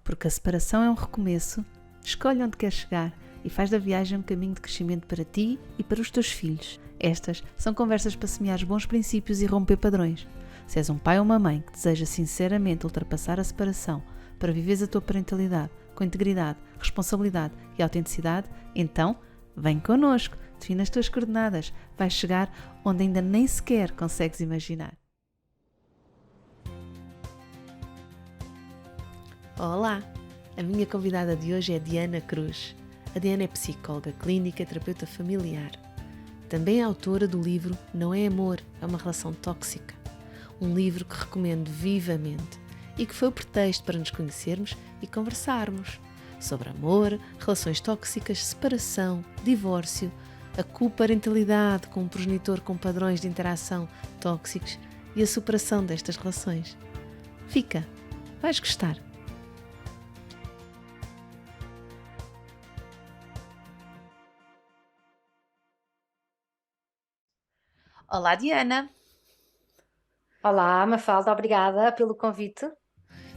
Porque a separação é um recomeço, escolhe onde queres chegar e faz da viagem um caminho de crescimento para ti e para os teus filhos. Estas são conversas para semear bons princípios e romper padrões. Se és um pai ou uma mãe que deseja sinceramente ultrapassar a separação para viveres a tua parentalidade com integridade, responsabilidade e autenticidade, então vem connosco, define as tuas coordenadas, vais chegar onde ainda nem sequer consegues imaginar. Olá! A minha convidada de hoje é Diana Cruz. A Diana é psicóloga clínica e terapeuta familiar. Também é autora do livro Não é Amor, é uma relação tóxica. Um livro que recomendo vivamente e que foi o pretexto para nos conhecermos e conversarmos sobre amor, relações tóxicas, separação, divórcio, a coparentalidade com um progenitor com padrões de interação tóxicos e a superação destas relações. Fica! Vais gostar! Olá, Diana! Olá, Mafalda, obrigada pelo convite.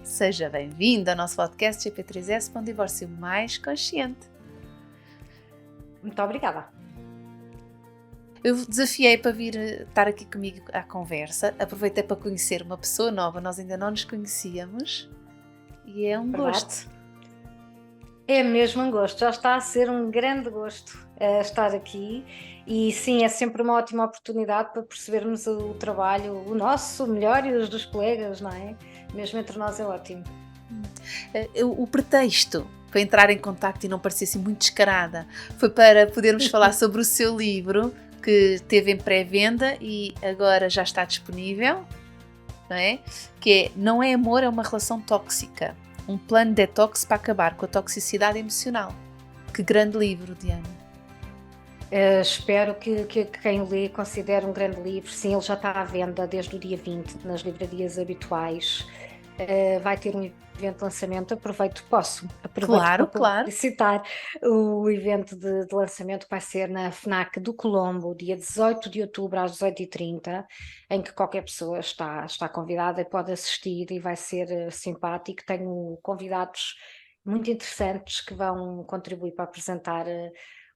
Seja bem-vinda ao nosso podcast GP3S para um divórcio mais consciente. Muito obrigada. Eu desafiei para vir estar aqui comigo à conversa. Aproveitei para conhecer uma pessoa nova, nós ainda não nos conhecíamos e é um gosto. É mesmo um gosto, já está a ser um grande gosto estar aqui e sim, é sempre uma ótima oportunidade para percebermos o trabalho, o nosso, o melhor e os dos colegas, não é? Mesmo entre nós é ótimo. O pretexto para entrar em contacto e não parecer assim muito descarada foi para podermos falar sobre o seu livro que teve em pré-venda e agora já está disponível, não é? Que é Não é Amor, é uma relação tóxica. Um plano de detox para acabar com a toxicidade emocional. Que grande livro, Diana. Espero que quem o lê considere um grande livro. Sim, ele já está à venda desde o dia 20 nas livrarias habituais. Vai ter um evento de lançamento. Aproveito Claro, para claro. publicitar o evento de lançamento que vai ser na FNAC do Colombo, dia 18 de outubro às 18h30, em que qualquer pessoa está convidada e pode assistir e vai ser simpático. Tenho convidados muito interessantes que vão contribuir para apresentar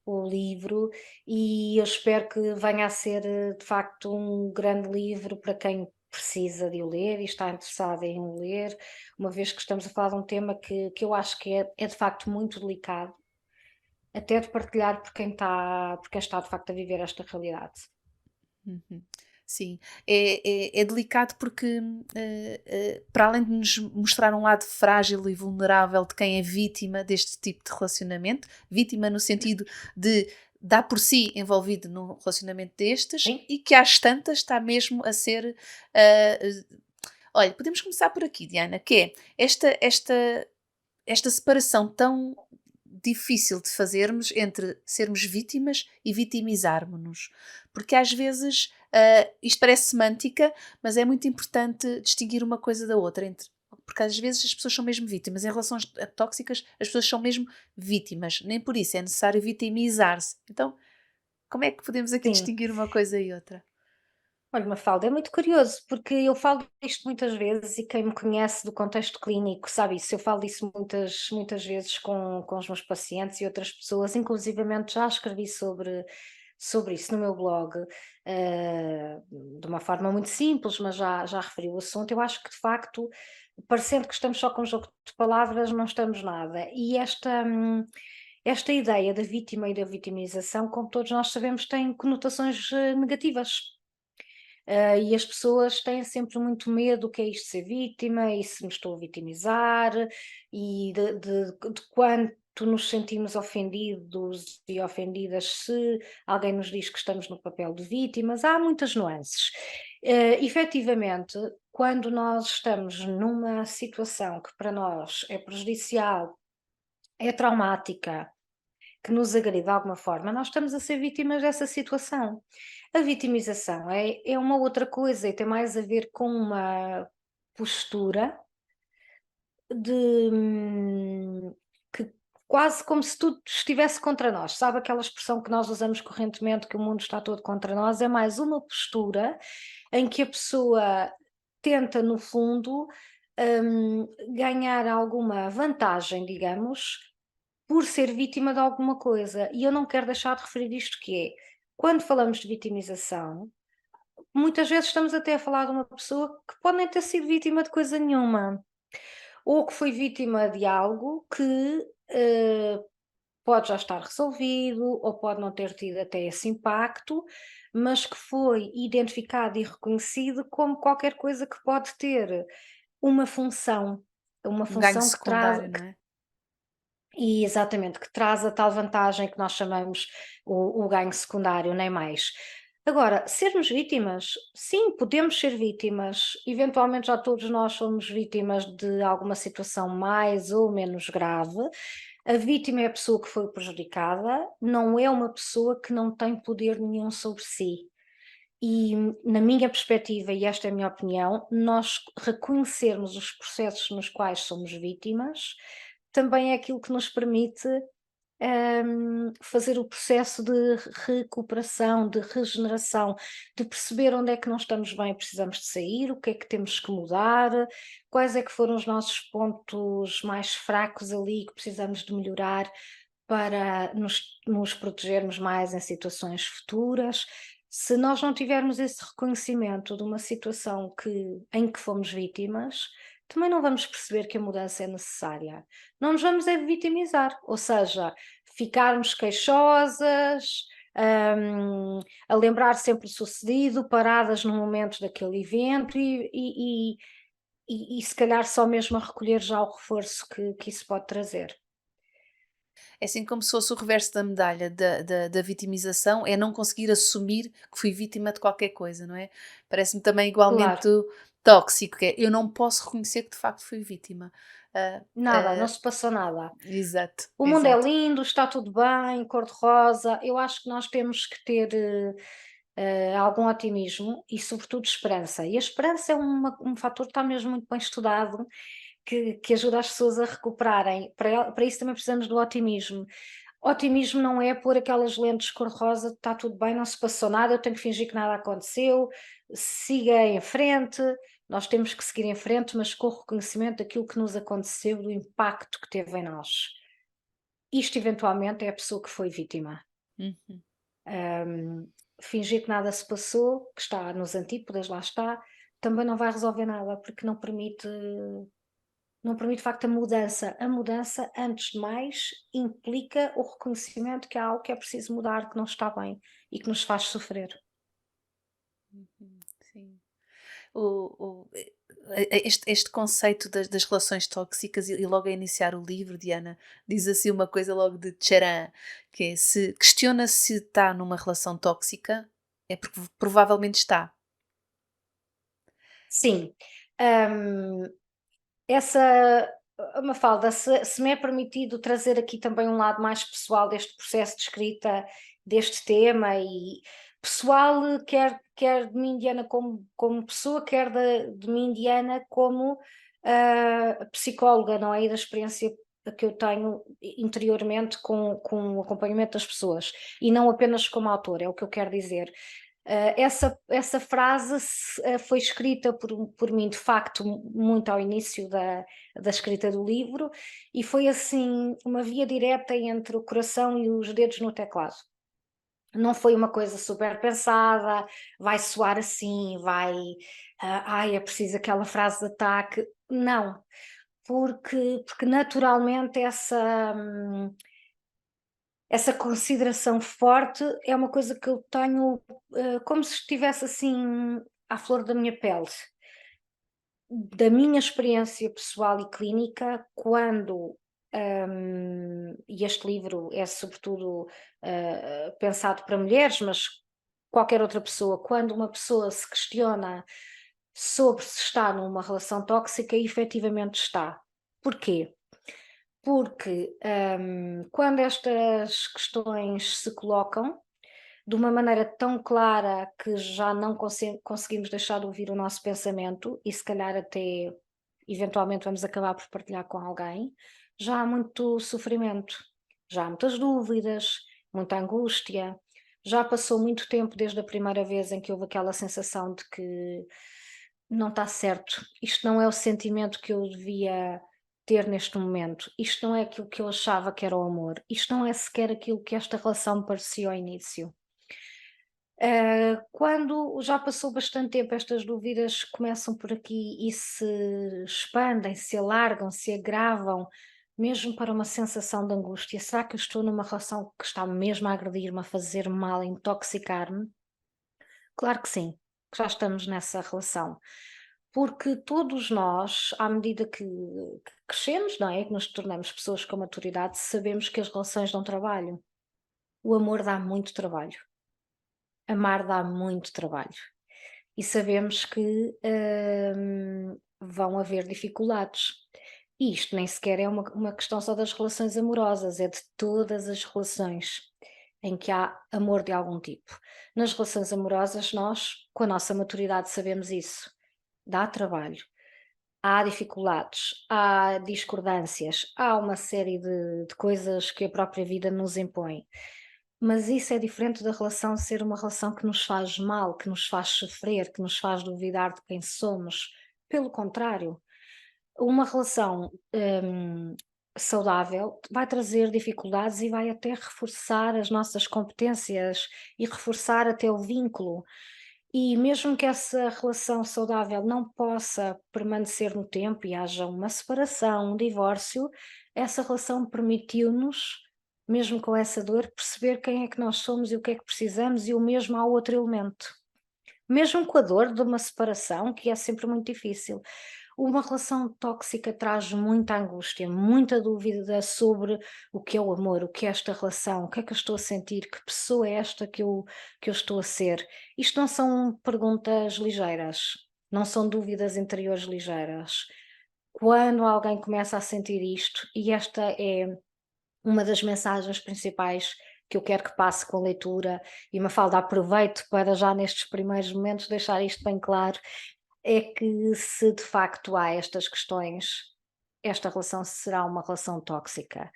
o livro e eu espero que venha a ser de facto um grande livro para quem precisa de o ler e está interessado em o ler, uma vez que estamos a falar de um tema que eu acho que é de facto muito delicado, até de partilhar por quem está de facto a viver esta realidade. Uhum. Sim, é delicado porque, para além de nos mostrar um lado frágil e vulnerável de quem é vítima deste tipo de relacionamento, vítima no sentido de dar por si envolvido num relacionamento destes Sim? e que às tantas está mesmo a ser. Olha, podemos começar por aqui, Diana, que é esta separação tão difícil de fazermos entre sermos vítimas e vitimizarmos-nos. Porque às vezes isto parece semântica, mas é muito importante distinguir uma coisa da outra. Porque às vezes as pessoas são mesmo vítimas. Em relações tóxicas, as pessoas são mesmo vítimas. Nem por isso é necessário vitimizar-se. Então, como é que podemos aqui Sim. distinguir uma coisa e outra? Olha, Mafalda, é muito curioso, porque eu falo disto muitas vezes e quem me conhece do contexto clínico sabe isso. Eu falo disso muitas vezes com os meus pacientes e outras pessoas, inclusivamente já escrevi sobre isso no meu blog, de uma forma muito simples, mas já referi o assunto. Eu acho que, de facto, parecendo que estamos só com um jogo de palavras, não estamos nada. E esta ideia da vítima e da vitimização, como todos nós sabemos, tem conotações negativas. E as pessoas têm sempre muito medo do que é isto de ser vítima e se me estou a vitimizar e de quanto nos sentimos ofendidos e ofendidas se alguém nos diz que estamos no papel de vítimas. Há muitas nuances. Efetivamente, quando nós estamos numa situação que para nós é prejudicial, é traumática, que nos agride de alguma forma, nós estamos a ser vítimas dessa situação. A vitimização é uma outra coisa e tem mais a ver com uma postura de que quase como se tudo estivesse contra nós. Sabe aquela expressão que nós usamos correntemente, que o mundo está todo contra nós? É mais uma postura em que a pessoa tenta, no fundo, ganhar alguma vantagem, digamos, por ser vítima de alguma coisa. E eu não quero deixar de referir isto que é, quando falamos de vitimização, muitas vezes estamos até a falar de uma pessoa que pode nem ter sido vítima de coisa nenhuma, ou que foi vítima de algo que pode já estar resolvido, ou pode não ter tido até esse impacto, mas que foi identificado e reconhecido como qualquer coisa que pode ter uma Um ganho função que traz, secundário, não é? e exatamente, que traz a tal vantagem que nós chamamos o ganho secundário, nem mais. Agora, sermos vítimas, sim, podemos ser vítimas, eventualmente já todos nós somos vítimas de alguma situação mais ou menos grave. A vítima é a pessoa que foi prejudicada, não é uma pessoa que não tem poder nenhum sobre si. E, na minha perspectiva, e esta é a minha opinião, nós reconhecermos os processos nos quais somos vítimas também é aquilo que nos permite fazer o processo de recuperação, de regeneração, de perceber onde é que não estamos bem e precisamos de sair, o que é que temos que mudar, quais é que foram os nossos pontos mais fracos ali que precisamos de melhorar para nos protegermos mais em situações futuras. Se nós não tivermos esse reconhecimento de uma situação em que fomos vítimas, também não vamos perceber que a mudança é necessária. Não nos vamos é vitimizar, ou seja, ficarmos queixosas, a lembrar sempre o sucedido, paradas no momento daquele evento e se calhar só mesmo a recolher já o reforço que isso pode trazer. É assim como se fosse o reverso da medalha da vitimização, é não conseguir assumir que fui vítima de qualquer coisa, não é? Parece-me também igualmente Claro. tóxico, que é eu não posso reconhecer que de facto fui vítima. Ah, Nada, não ah, se passou nada. exato, O mundo é exato. lindo, está tudo bem, cor-de-rosa. Eu acho que nós temos que ter algum otimismo e, sobretudo, esperança. E a esperança é um fator que está mesmo muito bem estudado, que ajuda as pessoas a recuperarem. Para isso também precisamos do otimismo. Otimismo não é pôr aquelas lentes cor-de-rosa, está tudo bem, não se passou nada, eu tenho que fingir que nada aconteceu, siga em frente. Nós temos que seguir em frente, mas com o reconhecimento daquilo que nos aconteceu, do impacto que teve em nós. Isto eventualmente é a pessoa que foi vítima. Uhum. Fingir que nada se passou, que está nos antípodas, lá está, também não vai resolver nada, porque não permite de facto a mudança. A mudança, antes de mais, implica o reconhecimento que há algo que é preciso mudar, que não está bem e que nos faz sofrer. Uhum, sim. Este conceito das relações tóxicas e logo a iniciar o livro, Diana, diz assim uma coisa logo de tcharam, que é se questiona se está numa relação tóxica, é porque provavelmente está. Sim, hum, essa Mafalda, se me é permitido trazer aqui também um lado mais pessoal deste processo de escrita deste tema e pessoal, quer de mim, Diana, como pessoa, quer de mim, Diana, como psicóloga, não é? E da experiência que eu tenho interiormente com o acompanhamento das pessoas e não apenas como autora, é o que eu quero dizer. Essa frase foi escrita por mim, de facto, muito ao início da escrita do livro, e foi assim uma via direta entre o coração e os dedos no teclado. Não foi uma coisa super pensada, vai soar assim, ai, é preciso aquela frase de ataque. Não, porque naturalmente essa consideração forte é uma coisa que eu tenho, como se estivesse assim à flor da minha pele. Da minha experiência pessoal e clínica, e este livro é sobretudo pensado para mulheres, mas qualquer outra pessoa, quando uma pessoa se questiona sobre se está numa relação tóxica, efetivamente está. Porquê? Porque quando estas questões se colocam de uma maneira tão clara que já não conseguimos deixar de ouvir o nosso pensamento e se calhar até eventualmente vamos acabar por partilhar com alguém, já há muito sofrimento, já há muitas dúvidas, muita angústia, já passou muito tempo desde a primeira vez em que houve aquela sensação de que não está certo, isto não é o sentimento que eu devia ter neste momento, isto não é aquilo que eu achava que era o amor, isto não é sequer aquilo que esta relação parecia ao início. Quando já passou bastante tempo, estas dúvidas começam por aqui e se expandem, se alargam, se agravam, mesmo para uma sensação de angústia. Será que eu estou numa relação que está mesmo a agredir-me, a fazer mal, a intoxicar-me? Claro que sim, que já estamos nessa relação. Porque todos nós, à medida que crescemos, não é? Que nos tornamos pessoas com maturidade, sabemos que as relações dão trabalho. O amor dá muito trabalho. Amar dá muito trabalho. E sabemos que vão haver dificuldades. E isto nem sequer é uma questão só das relações amorosas, é de todas as relações em que há amor de algum tipo. Nas relações amorosas, nós, com a nossa maturidade, sabemos isso. Dá trabalho. Há dificuldades, há discordâncias, há uma série de coisas que a própria vida nos impõe. Mas isso é diferente da relação ser uma relação que nos faz mal, que nos faz sofrer, que nos faz duvidar de quem somos. Pelo contrário, uma relação, saudável vai trazer dificuldades e vai até reforçar as nossas competências e reforçar até o vínculo. E mesmo que essa relação saudável não possa permanecer no tempo e haja uma separação, um divórcio, essa relação permitiu-nos, mesmo com essa dor, perceber quem é que nós somos e o que é que precisamos, e o mesmo ao outro elemento. Mesmo com a dor de uma separação, que é sempre muito difícil. Uma relação tóxica traz muita angústia, muita dúvida sobre o que é o amor, o que é esta relação, o que é que eu estou a sentir, que pessoa é esta que eu estou a ser. Isto não são perguntas ligeiras, não são dúvidas interiores ligeiras. Quando alguém começa a sentir isto, e esta é uma das mensagens principais que eu quero que passe com a leitura, e Mafalda, aproveito para já nestes primeiros momentos deixar isto bem claro, é que se de facto há estas questões, esta relação será uma relação tóxica.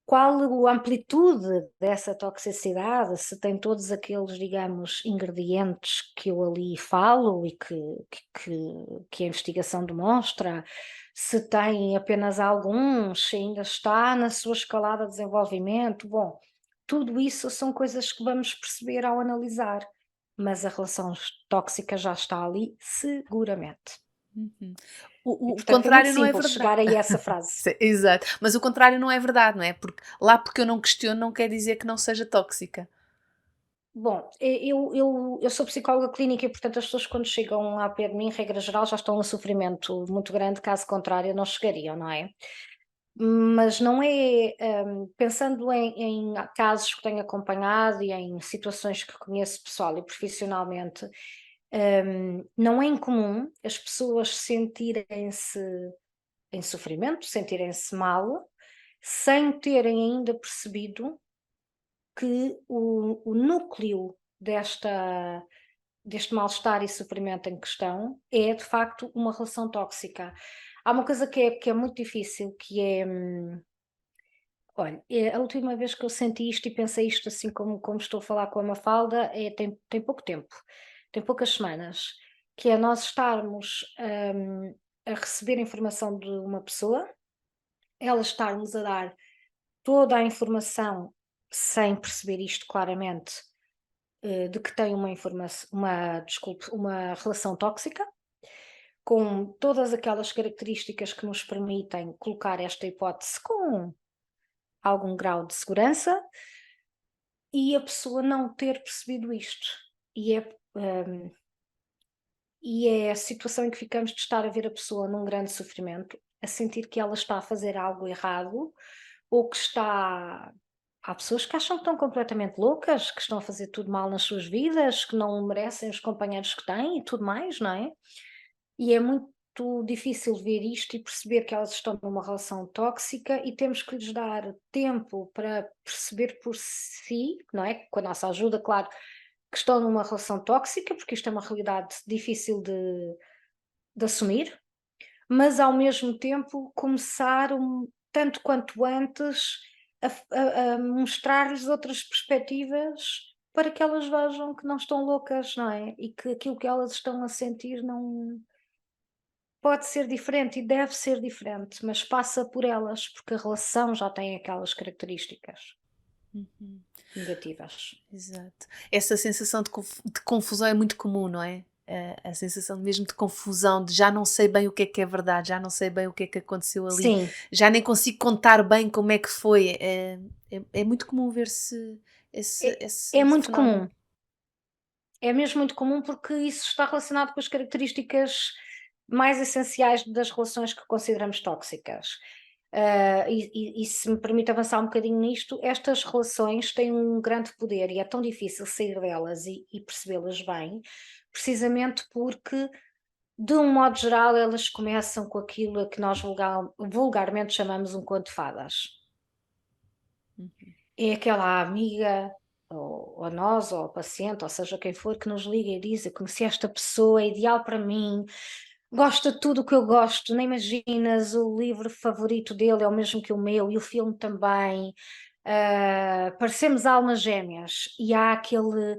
Qual a amplitude dessa toxicidade, se tem todos aqueles, digamos, ingredientes que eu ali falo e que a investigação demonstra, se tem apenas alguns, se ainda está na sua escalada de desenvolvimento, bom, tudo isso são coisas que vamos perceber ao analisar, mas a relação tóxica já está ali seguramente. Uhum. E O portanto é muito contrário não é simples verdade. chegar a essa frase. Exato, mas o contrário não é verdade, não é? Porque lá porque eu não questiono não quer dizer que não seja tóxica. Bom, eu sou psicóloga clínica e, portanto, as pessoas quando chegam ao pé de mim, regra geral, já estão em sofrimento muito grande, caso contrário não chegariam, não é? Mas não é, pensando em casos que tenho acompanhado e em situações que conheço pessoal e profissionalmente, não é incomum as pessoas sentirem-se em sofrimento, sentirem-se mal, sem terem ainda percebido que o núcleo deste mal-estar e sofrimento em questão é de facto uma relação tóxica. Há uma coisa que é muito difícil, que é, olha, a última vez que eu senti isto e pensei isto assim como estou a falar com a Mafalda, tem pouco tempo, tem poucas semanas, que é nós estarmos, a receber informação de uma pessoa, ela estar-nos a dar toda a informação sem perceber isto claramente, de que tem uma relação tóxica, com todas aquelas características que nos permitem colocar esta hipótese com algum grau de segurança, e a pessoa não ter percebido isto. E é, hum, e é a situação em que ficamos de estar a ver a pessoa num grande sofrimento, a sentir que ela está a fazer algo errado, ou que está. Há pessoas que acham que estão completamente loucas, que estão a fazer tudo mal nas suas vidas, que não merecem os companheiros que têm e tudo mais, não é? E é muito difícil ver isto e perceber que elas estão numa relação tóxica, e temos que lhes dar tempo para perceber por si, não é? Com a nossa ajuda, claro, que estão numa relação tóxica, porque isto é uma realidade difícil de assumir, mas ao mesmo tempo começar tanto quanto antes a mostrar-lhes outras perspectivas para que elas vejam que não estão loucas, não é? E que aquilo que elas estão a sentir não pode ser diferente e deve ser diferente, mas passa por elas, porque a relação já tem aquelas características Uhum. negativas. Exato. Essa sensação de confusão é muito comum, não é? A sensação mesmo de confusão, de já não sei bem o que é verdade, já não sei bem o que aconteceu ali, Sim, já nem consigo contar bem como é que foi. É muito comum ver-se esse, é, esse é muito fenómeno. comum. É mesmo muito comum porque isso está relacionado com as características mais essenciais das relações que consideramos tóxicas. E se me permite avançar um bocadinho nisto, estas relações têm um grande poder e é tão difícil sair delas e percebê-las bem, precisamente porque, de um modo geral, elas começam com aquilo a que nós vulgarmente chamamos um conto de fadas. Uhum. É aquela amiga, ou nós, ou o paciente, ou seja quem for, que nos liga e diz: Eu conheci esta pessoa, é ideal para mim, gosta de tudo o que eu gosto, nem imaginas, o livro favorito dele é o mesmo que o meu e o filme também. Parecemos almas gêmeas e há aquele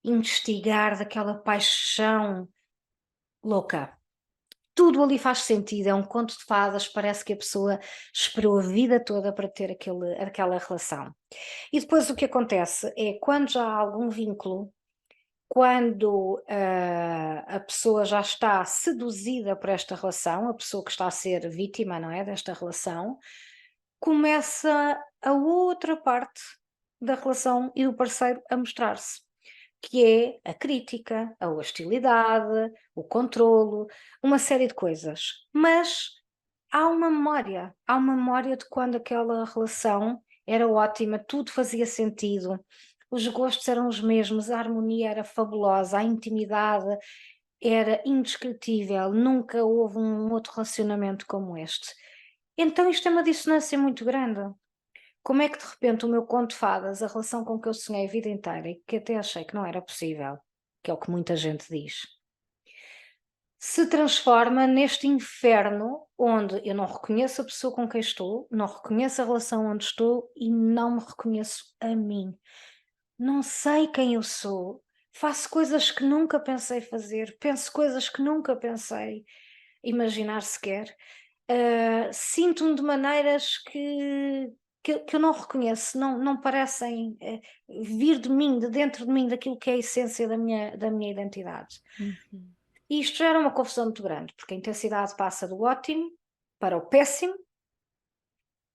investigar daquela paixão louca. Tudo ali faz sentido, é um conto de fadas, parece que a pessoa esperou a vida toda para ter aquela relação. E depois o que acontece é quando já há algum vínculo, quando a pessoa já está seduzida por esta relação, a pessoa que está a ser vítima, não é, desta relação, começa a outra parte da relação e do parceiro a mostrar-se, que é a crítica, a hostilidade, o controlo, uma série de coisas. Mas há uma memória de quando aquela relação era ótima, tudo fazia sentido, os gostos eram os mesmos, a harmonia era fabulosa, a intimidade era indescritível, nunca houve um outro relacionamento como este. Então isto é uma dissonância muito grande. Como é que de repente o meu conto de fadas, a relação com que eu sonhei a vida inteira e que até achei que não era possível, que é o que muita gente diz, se transforma neste inferno onde eu não reconheço a pessoa com quem estou, não reconheço a relação onde estou e não me reconheço a mim. Não sei quem eu sou, faço coisas que nunca pensei fazer, penso coisas que nunca pensei imaginar sequer. Sinto-me de maneiras que eu não reconheço, não parecem vir de mim, de dentro de mim, daquilo que é a essência da minha identidade. Uhum. E isto gera uma confusão muito grande, porque a intensidade passa do ótimo para o péssimo,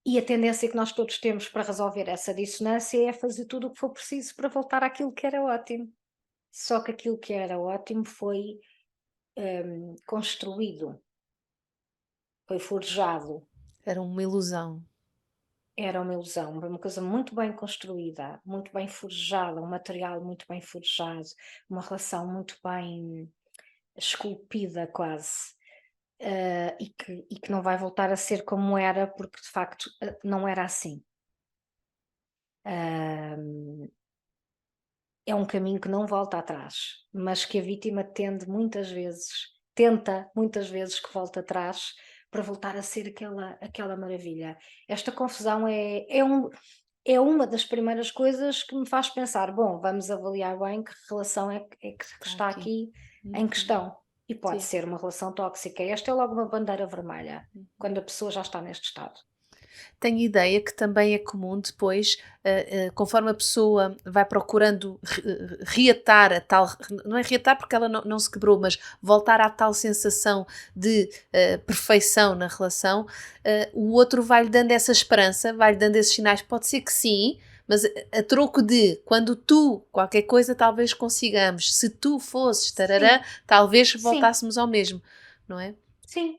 e a tendência que nós todos temos para resolver essa dissonância é fazer tudo o que for preciso para voltar àquilo que era ótimo. Só que aquilo que era ótimo foi construído, foi forjado, Era uma ilusão. era uma ilusão, uma coisa muito bem construída, muito bem forjada, um material muito bem forjado, uma relação muito bem esculpida quase. E que não vai voltar a ser como era, porque de facto não era assim. Ah, é um caminho que não volta atrás, mas que a vítima tenta muitas vezes que volte atrás para voltar a ser aquela maravilha. Esta confusão é uma das primeiras coisas que me faz pensar: bom, vamos avaliar bem que relação é que Está está aqui. aqui em Uhum. questão. E pode Sim. ser uma relação tóxica. Esta é logo uma bandeira vermelha, quando a pessoa já está neste estado. Tenho ideia que também é comum depois, conforme a pessoa vai procurando reatar a tal, não é reatar porque ela não se quebrou, mas voltar à tal sensação de perfeição na relação, o outro vai-lhe dando essa esperança, vai-lhe dando esses sinais, pode ser que sim, mas a troco de quando tu, qualquer coisa, talvez consigamos, se tu fosses tarará, Sim, talvez sim, voltássemos ao mesmo, não é? sim.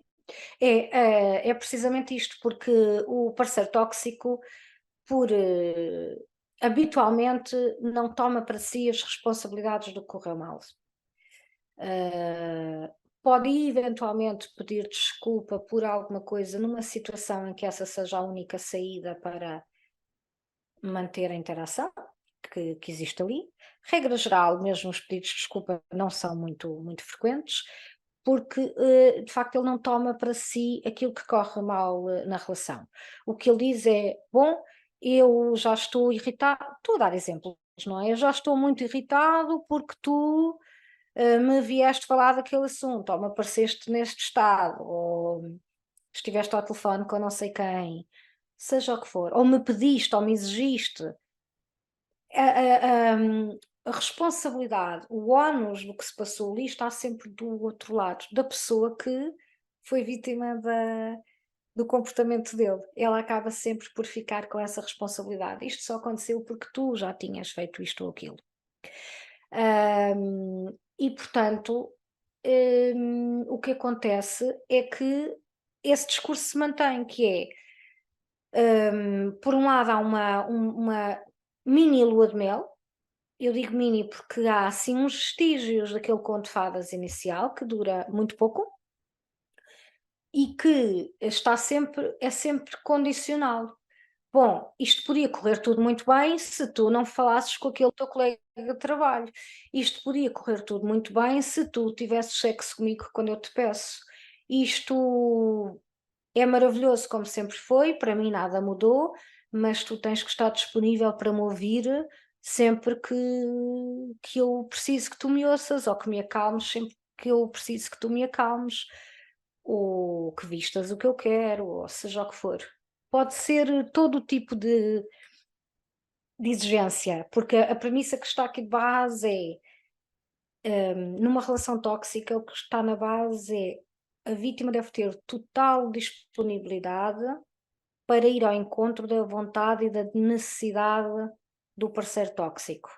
É precisamente isto, porque o parceiro tóxico, por habitualmente, não toma para si as responsabilidades do que correu mal. Pode eventualmente pedir desculpa por alguma coisa numa situação em que essa seja a única saída para manter a interação que existe ali. Regra geral, mesmo os pedidos de desculpa não são muito frequentes, porque de facto ele não toma para si aquilo que corre mal na relação. O que ele diz é: bom, eu já estou irritado, estou a dar exemplos não é? Eu já estou muito irritado porque tu me vieste falar daquele assunto, ou me apareceste neste estado, ou estiveste ao telefone com não sei quem, seja o que for, ou me pediste, ou me exigiste. A responsabilidade, o ónus do que se passou ali está sempre do outro lado, da pessoa que foi vítima do comportamento dele. Ela acaba sempre por ficar com essa responsabilidade. Isto só aconteceu porque tu já tinhas feito isto ou aquilo. E portanto, o que acontece é que esse discurso se mantém, que é, por um lado há uma mini lua de mel. Eu digo mini porque há assim uns vestígios daquele conto de fadas inicial que dura muito pouco e que é sempre condicional. Bom, isto podia correr tudo muito bem se tu não falasses com aquele teu colega de trabalho. Isto podia correr tudo muito bem se tu tivesses sexo comigo quando eu te peço. Isto é maravilhoso como sempre foi, para mim nada mudou, mas tu tens que estar disponível para me ouvir sempre que eu preciso que tu me ouças, ou que me acalmes sempre que eu preciso que tu me acalmes, ou que vistas o que eu quero, ou seja o que for. Pode ser todo o tipo de exigência, porque a premissa que está aqui de base numa relação tóxica, o que está na base é a vítima deve ter total disponibilidade para ir ao encontro da vontade e da necessidade do parceiro tóxico.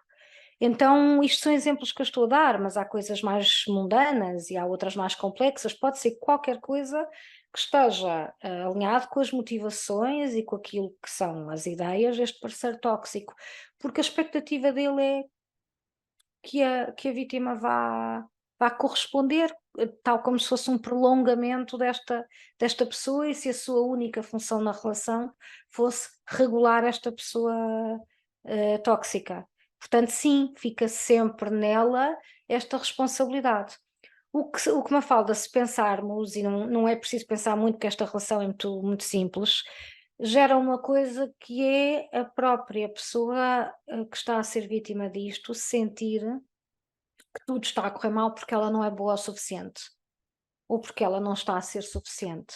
Então, isto são exemplos que eu estou a dar, mas há coisas mais mundanas e há outras mais complexas. Pode ser qualquer coisa que esteja alinhado com as motivações e com aquilo que são as ideias deste parceiro tóxico, porque a expectativa dele é que a vítima vá corresponder, tal como se fosse um prolongamento desta pessoa, e se a sua única função na relação fosse regular esta pessoa tóxica. Portanto, sim, fica sempre nela esta responsabilidade. O que Mafalda, se pensarmos, e não é preciso pensar muito, porque esta relação é muito, muito simples, gera uma coisa que é a própria pessoa que está a ser vítima disto sentir que tudo está a correr mal porque ela não é boa o suficiente, ou porque ela não está a ser suficiente,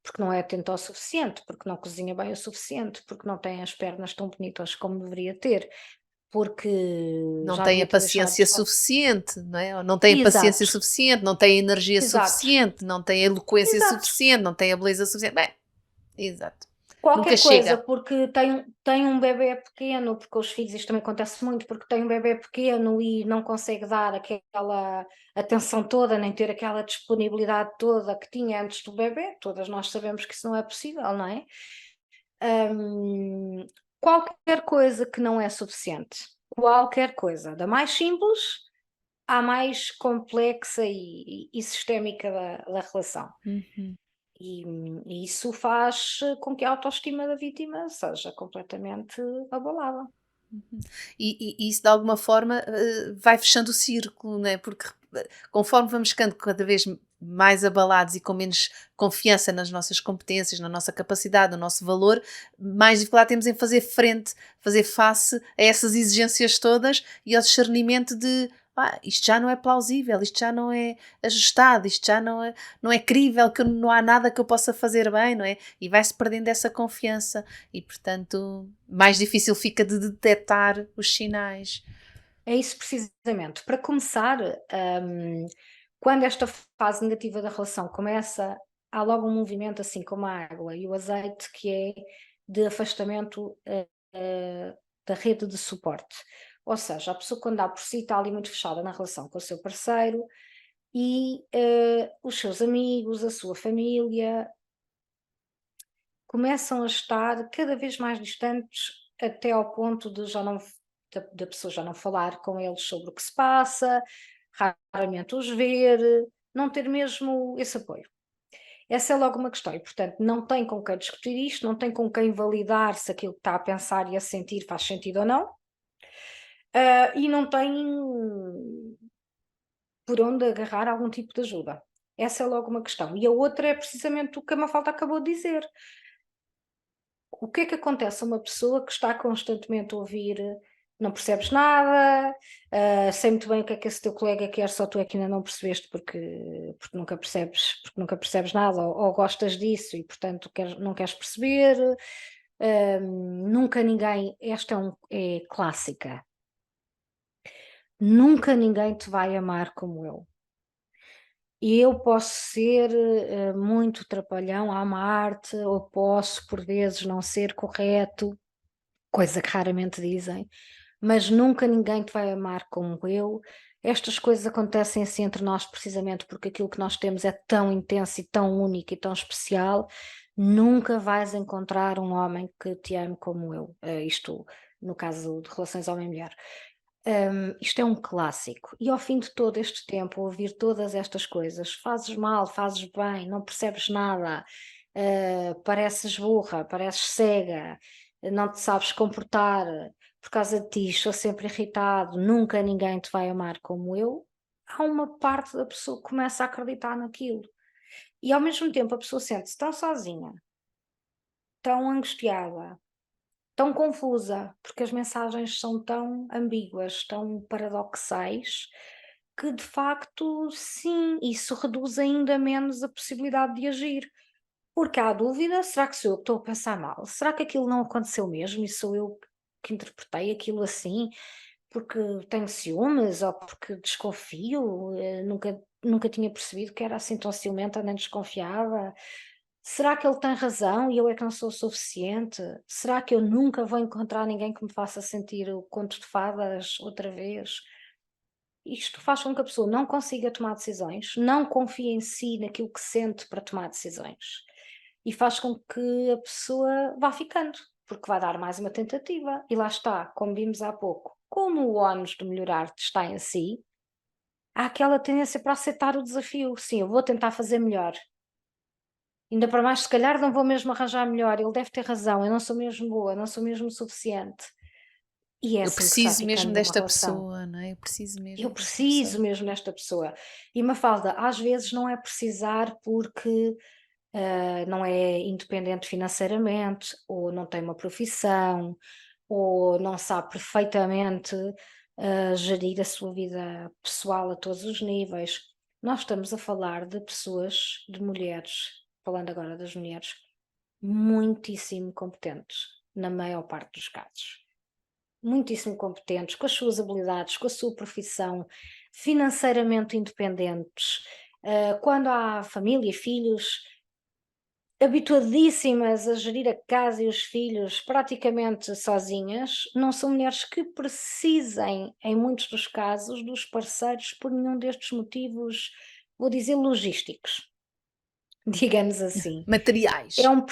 porque não é atenta o suficiente, porque não cozinha bem o suficiente, porque não tem as pernas tão bonitas como deveria ter, porque Não já tem a devia ter deixado de paciência fazer. suficiente, não é? Ou não tem a paciência Exato, suficiente, não tem a energia exato, suficiente, não tem a eloquência exato. suficiente, não tem a beleza suficiente. Bem, exato. Nunca Qualquer coisa, chega. porque tem um bebê pequeno, porque os filhos, isto também acontece muito, porque tem um bebê pequeno e não consegue dar aquela atenção toda, nem ter aquela disponibilidade toda que tinha antes do bebê. Todas nós sabemos que isso não é possível, não é? Hum, Qualquer coisa que não é suficiente, qualquer coisa, da mais simples à mais complexa e sistémica da relação. Uhum. E isso faz com que a autoestima da vítima seja completamente abalada. E isso de alguma forma vai fechando o círculo, né? Porque conforme vamos ficando cada vez mais abalados e com menos confiança nas nossas competências, na nossa capacidade, no nosso valor, mais dificuldade temos em fazer frente, fazer face a essas exigências todas e ao discernimento de isto já não é plausível, isto já não é ajustado, isto já não é crível, que não há nada que eu possa fazer bem, não é? E vai-se perdendo essa confiança e, portanto, mais difícil fica de detectar os sinais. É isso precisamente. Para começar, quando esta fase negativa da relação começa, há logo um movimento assim como a água e o azeite que é de afastamento da rede de suporte. Ou seja, a pessoa quando dá por si está ali muito fechada na relação com o seu parceiro e os seus amigos, a sua família, começam a estar cada vez mais distantes até ao ponto de já não da pessoa já não falar com eles sobre o que se passa, raramente os ver, não ter mesmo esse apoio. Essa é logo uma questão e, portanto, não tem com quem discutir isto, não tem com quem validar se aquilo que está a pensar e a sentir faz sentido ou não, e não tem por onde agarrar algum tipo de ajuda. Essa é logo uma questão. E a outra é precisamente o que a Mafalda acabou de dizer. O que é que acontece a uma pessoa que está constantemente a ouvir não percebes nada, sei muito bem o que é que esse teu colega quer, só tu é que ainda não percebeste porque nunca percebes nada, ou gostas disso e portanto não queres perceber. Nunca ninguém, é clássica, nunca ninguém te vai amar como eu. E eu posso ser muito trapalhão à amar-te, ou posso por vezes não ser correto, coisa que raramente dizem, mas nunca ninguém te vai amar como eu. Estas coisas acontecem assim entre nós precisamente porque aquilo que nós temos é tão intenso e tão único e tão especial. Nunca vais encontrar um homem que te ame como eu. Isto no caso de relações homem-mulher. Isto é um clássico. E ao fim de todo este tempo, ouvir todas estas coisas, fazes mal, fazes bem, não percebes nada, pareces burra, pareces cega, não te sabes comportar, por causa de ti, estou sempre irritado, nunca ninguém te vai amar como eu. Há uma parte da pessoa que começa a acreditar naquilo. E ao mesmo tempo a pessoa sente-se tão sozinha, tão angustiada, tão confusa, porque as mensagens são tão ambíguas, tão paradoxais, que de facto, sim, isso reduz ainda menos a possibilidade de agir. Porque há dúvida, será que sou eu que estou a pensar mal? Será que aquilo não aconteceu mesmo e sou eu que interpretei aquilo assim? Porque tenho ciúmes ou porque desconfio? Nunca tinha percebido que era assim tão ciumenta nem desconfiava. Será que ele tem razão e eu é que não sou o suficiente? Será que eu nunca vou encontrar ninguém que me faça sentir o conto de fadas outra vez? Isto faz com que a pessoa não consiga tomar decisões, não confie em si, naquilo que sente para tomar decisões. E faz com que a pessoa vá ficando, porque vai dar mais uma tentativa. E lá está, como vimos há pouco, como o ónus de melhorar está em si, há aquela tendência para aceitar o desafio. Sim, eu vou tentar fazer melhor. Ainda para mais, se calhar não vou mesmo arranjar melhor, ele deve ter razão, eu não sou mesmo boa, não sou mesmo suficiente. E é Eu assim que se vai preciso mesmo ficando numa desta relação. pessoa, não é? Eu preciso Eu mesmo desta preciso pessoa. mesmo desta pessoa. E Mafalda, às vezes não é precisar porque não é independente financeiramente, ou não tem uma profissão, ou não sabe perfeitamente gerir a sua vida pessoal a todos os níveis. Nós estamos a falar de pessoas, de mulheres, falando agora das mulheres, muitíssimo competentes, na maior parte dos casos. Muitíssimo competentes, com as suas habilidades, com a sua profissão, financeiramente independentes. Quando há família, filhos, habituadíssimas a gerir a casa e os filhos praticamente sozinhas, não são mulheres que precisem, em muitos dos casos, dos parceiros por nenhum destes motivos, vou dizer, logísticos, digamos assim. É Materiais. um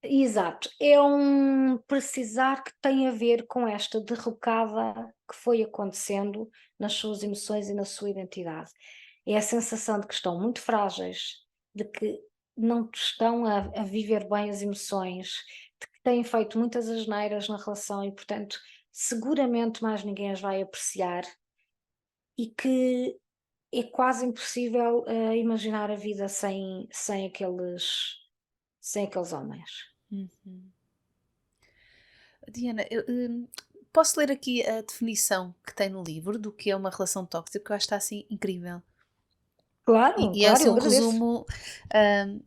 exato, é um precisar que tem a ver com esta derrocada que foi acontecendo nas suas emoções e na sua identidade. É a sensação de que estão muito frágeis, de que não estão a viver bem as emoções, de que têm feito muitas asneiras na relação e, portanto, seguramente mais ninguém as vai apreciar e que é quase impossível imaginar a vida sem aqueles homens. Uhum. Diana, posso ler aqui a definição que tem no livro do que é uma relação tóxica, que eu acho que está assim incrível. Claro, É claro, assim eu um agradeço. resumo,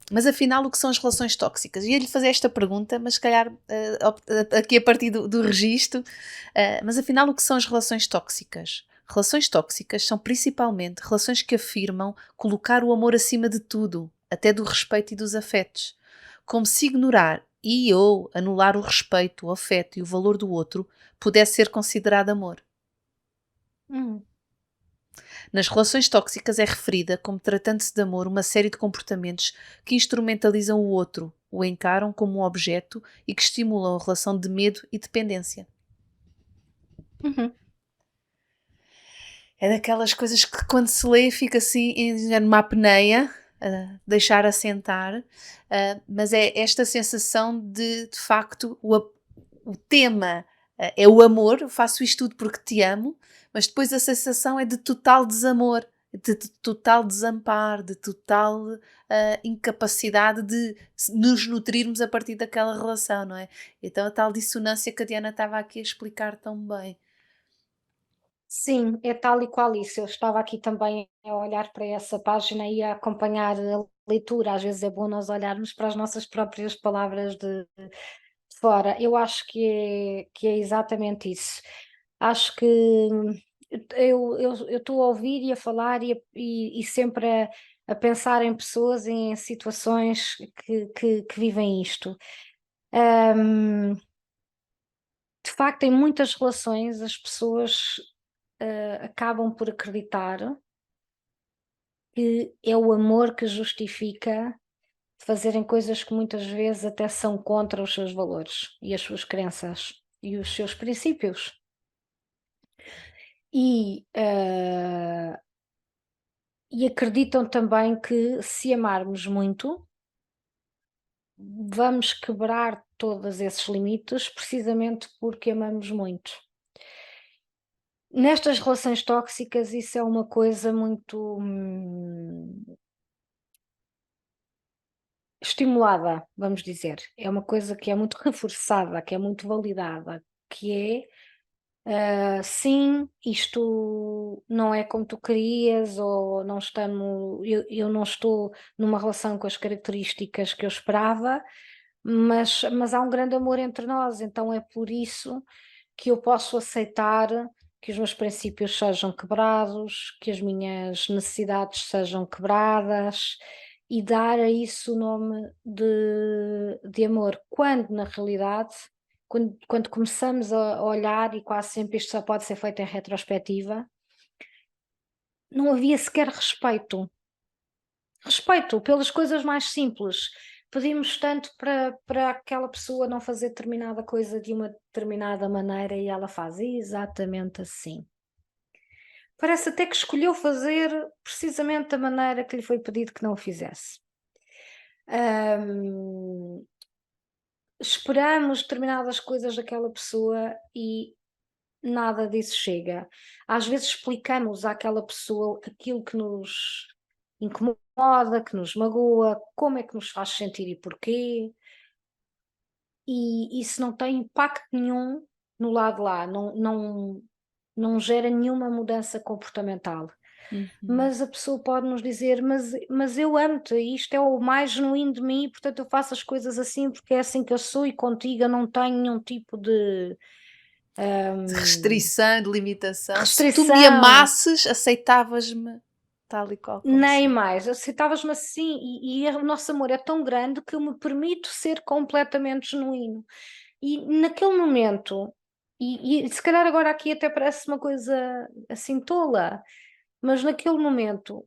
mas afinal o que são as relações tóxicas? Ia-lhe fazer esta pergunta, mas se calhar aqui a partir do registro, mas afinal o que são as relações tóxicas? Relações tóxicas são principalmente relações que afirmam colocar o amor acima de tudo, até do respeito e dos afetos. Como se ignorar e ou anular o respeito, o afeto e o valor do outro pudesse ser considerado amor. Hum, Nas relações tóxicas é referida como tratando-se de amor uma série de comportamentos que instrumentalizam o outro, o encaram como um objeto e que estimulam a relação de medo e dependência. uhum. É daquelas coisas que quando se lê fica assim numa apneia, deixar assentar, mas é esta sensação de facto, o tema é o amor, eu faço isto tudo porque te amo, mas depois a sensação é de total desamor, de total desamparo, de total incapacidade de nos nutrirmos a partir daquela relação, não é? Então a tal dissonância que a Diana estava aqui a explicar tão bem. Sim, é tal e qual isso. Eu estava aqui também a olhar para essa página e a acompanhar a leitura. Às vezes é bom nós olharmos para as nossas próprias palavras de fora. Eu acho que é exatamente isso. Acho que eu estou a ouvir e a falar e sempre a pensar em pessoas, em situações que vivem isto. Ahm, de facto, em muitas relações as pessoas acabam por acreditar que é o amor que justifica fazerem coisas que muitas vezes até são contra os seus valores e as suas crenças e os seus princípios. E, e acreditam também que se amarmos muito, vamos quebrar todos esses limites precisamente porque amamos muito. Nestas relações tóxicas, isso é uma coisa muito estimulada, vamos dizer. É uma coisa que é muito reforçada, que é muito validada, que é sim, isto não é como tu querias, ou não estamos, eu não estou numa relação com as características que eu esperava, mas há um grande amor entre nós, então é por isso que eu posso aceitar que os meus princípios sejam quebrados, que as minhas necessidades sejam quebradas e dar a isso o nome de amor, quando na realidade, quando começamos a olhar, e quase sempre isto só pode ser feito em retrospectiva, não havia sequer respeito. Respeito pelas coisas mais simples. Pedimos tanto para aquela pessoa não fazer determinada coisa de uma determinada maneira e ela faz exatamente assim. Parece até que escolheu fazer precisamente da maneira que lhe foi pedido que não o fizesse. Hum, esperamos determinadas coisas daquela pessoa e nada disso chega. Às vezes explicamos àquela pessoa aquilo que nos incomoda, que nos magoa, como é que nos faz sentir e porquê, e isso não tem impacto nenhum no lado lá, não gera nenhuma mudança comportamental. Uhum. Mas a pessoa pode nos dizer: mas eu amo-te, e isto é o mais genuíno de mim, portanto eu faço as coisas assim porque é assim que eu sou, e contigo eu não tenho nenhum tipo de De restrição, de limitação. Se tu me restrição. amasses, aceitavas-me tal e qual como Nem sou. mais, aceitavas-me assim, e o nosso amor é tão grande que eu me permito ser completamente genuíno. E naquele momento, e se calhar agora aqui até parece uma coisa assim tola, mas naquele momento,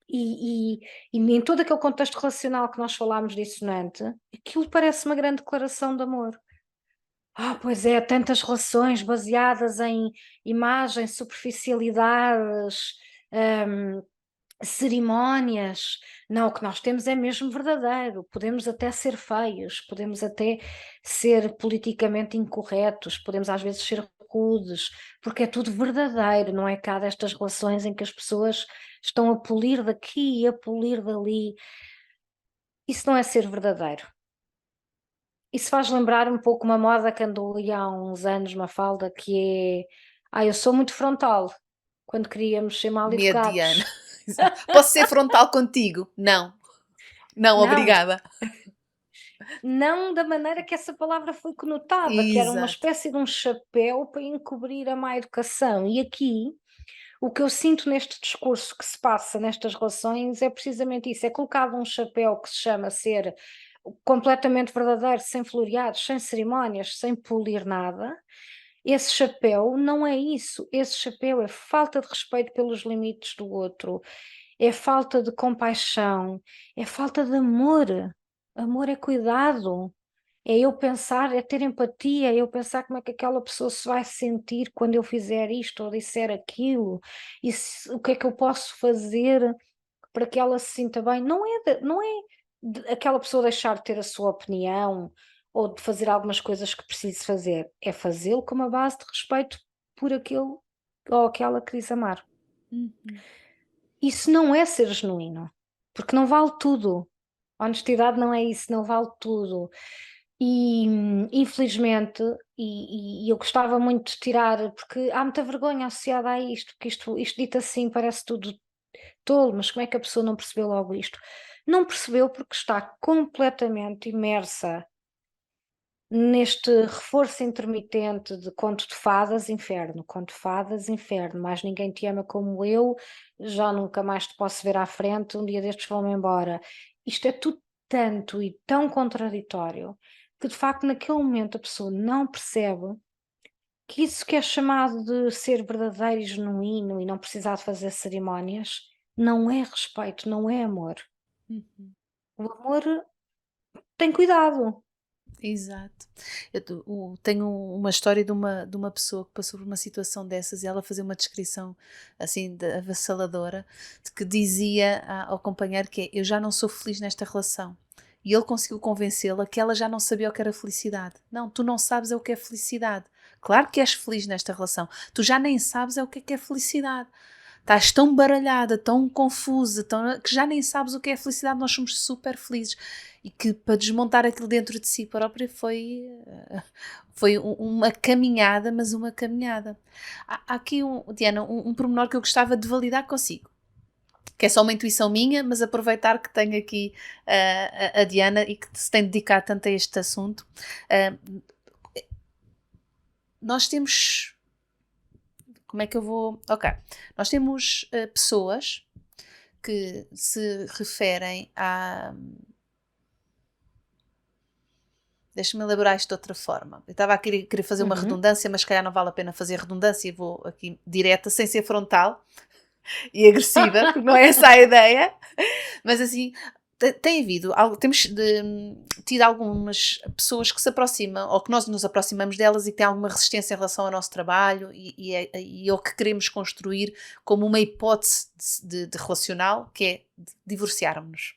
e, e, e em todo aquele contexto relacional que nós falámos dissonante, aquilo parece uma grande declaração de amor. Ah, pois é, tantas relações baseadas em imagens, superficialidades, hum, cerimónias. Não, o que nós temos é mesmo verdadeiro. Podemos até ser feios, podemos até ser politicamente incorretos, podemos às vezes ser rudes, porque é tudo verdadeiro, não é cá destas relações em que as pessoas estão a polir daqui e a polir dali. Isso não é ser verdadeiro. Isso faz lembrar um pouco uma moda que andou aí há uns anos, Mafalda, que é: eu sou muito frontal, quando queríamos ser mal Mediana. educados. Exato. Posso ser frontal contigo? Não. Não, Não, obrigada. não da maneira que essa palavra foi conotada, que era uma Exato. espécie de um chapéu para encobrir a má educação. E aqui, o que eu sinto neste discurso que se passa nestas relações é precisamente isso: é colocado um chapéu que se chama ser completamente verdadeiro, sem floreados, sem cerimónias, sem polir nada. Esse chapéu não é isso. Esse chapéu é falta de respeito pelos limites do outro, é falta de compaixão, é falta de amor. Amor é cuidado, é eu pensar, é ter empatia, é eu pensar como é que aquela pessoa se vai sentir quando eu fizer isto ou disser aquilo, e o que é que eu posso fazer para que ela se sinta bem. Não é aquela pessoa deixar de ter a sua opinião ou de fazer algumas coisas que precise fazer, é fazê-lo com uma base de respeito por aquele ou aquela que diz amar. Uhum. Isso não é ser genuíno, porque não vale tudo. A honestidade não é isso, não vale tudo. E infelizmente, e eu gostava muito de tirar, porque há muita vergonha associada a isto, porque isto dito assim parece tudo tolo, mas como é que a pessoa não percebeu logo isto? Não percebeu porque está completamente imersa neste reforço intermitente de conto de fadas, inferno, mais ninguém te ama como eu, já nunca mais te posso ver à frente, um dia destes vou-me embora. Isto é tudo tanto e tão contraditório que de facto naquele momento a pessoa não percebe que isso que é chamado de ser verdadeiro e genuíno e não precisar de fazer cerimónias, não é respeito, não é amor. Uhum. O amor tem cuidado. Exato. Tenho uma história de uma pessoa que passou por uma situação dessas e ela fazia uma descrição assim avassaladora de que dizia ao companheiro que é, eu já não sou feliz nesta relação. E ele conseguiu convencê-la que ela já não sabia o que era felicidade. Não, tu não sabes é o que é felicidade. Claro que és feliz nesta relação. Tu já nem sabes é o que é felicidade. Estás tão baralhada, tão confusa, que já nem sabes o que é felicidade. Nós somos super felizes. E que para desmontar aquilo dentro de si própria foi uma caminhada, mas uma caminhada. Há aqui, Diana, um pormenor que eu gostava de validar consigo, que é só uma intuição minha, mas aproveitar que tenho aqui a Diana e que se tem dedicado tanto a este assunto. Uh, Nós temos. Como é que eu vou. Ok. Nós temos pessoas que se referem a. Deixa-me elaborar isto de outra forma. Eu estava a querer fazer uma Uhum. redundância, mas se calhar não vale a pena fazer redundância e vou aqui direta, sem ser frontal e agressiva, porque não é essa a ideia. Mas assim, tem havido, tido algumas pessoas que se aproximam, ou que nós nos aproximamos delas e que têm alguma resistência em relação ao nosso trabalho e ao que queremos construir como uma hipótese de relacional, que é divorciarmos-nos.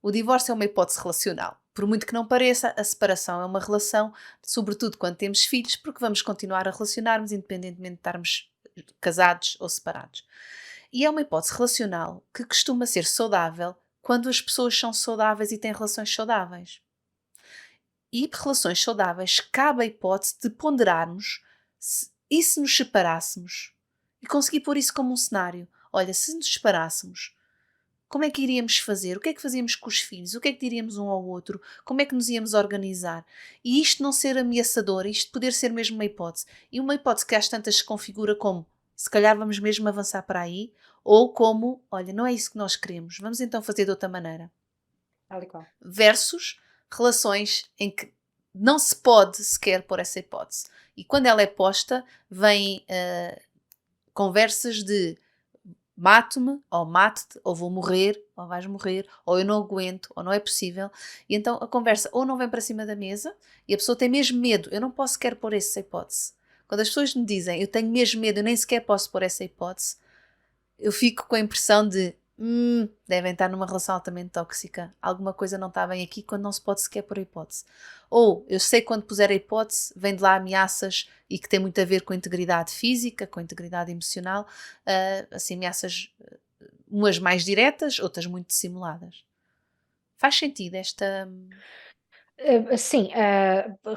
O divórcio é uma hipótese relacional. Por muito que não pareça, a separação é uma relação, sobretudo quando temos filhos, porque vamos continuar a relacionar-nos independentemente de estarmos casados ou separados. E é uma hipótese relacional que costuma ser saudável quando as pessoas são saudáveis e têm relações saudáveis. E relações saudáveis cabe a hipótese de ponderarmos e se nos separássemos e conseguir pôr isso como um cenário. Olha, se nos separássemos, como é que iríamos fazer? O que é que fazíamos com os filhos? O que é que diríamos um ao outro? Como é que nos íamos organizar? E isto não ser ameaçador, isto poder ser mesmo uma hipótese. E uma hipótese que às tantas se configura como se calhar vamos mesmo avançar para aí, ou como, olha, não é isso que nós queremos, vamos então fazer de outra maneira. Tal e qual. Versus relações em que não se pode sequer pôr essa hipótese. E quando ela é posta, vêm conversas de mato-me, ou mate-te, ou vou morrer, ou vais morrer, ou eu não aguento, ou não é possível. E então a conversa ou não vem para cima da mesa e a pessoa tem mesmo medo. Eu não posso sequer pôr essa hipótese. Quando as pessoas me dizem eu tenho mesmo medo, eu nem sequer posso pôr essa hipótese, eu fico com a impressão de devem estar numa relação altamente tóxica. Alguma coisa não está bem aqui quando não se pode sequer pôr a hipótese. Ou eu sei que quando puser a hipótese, vem de lá ameaças e que tem muito a ver com a integridade física, com a integridade emocional, assim, ameaças umas mais diretas, outras muito dissimuladas. Faz sentido esta. Sim,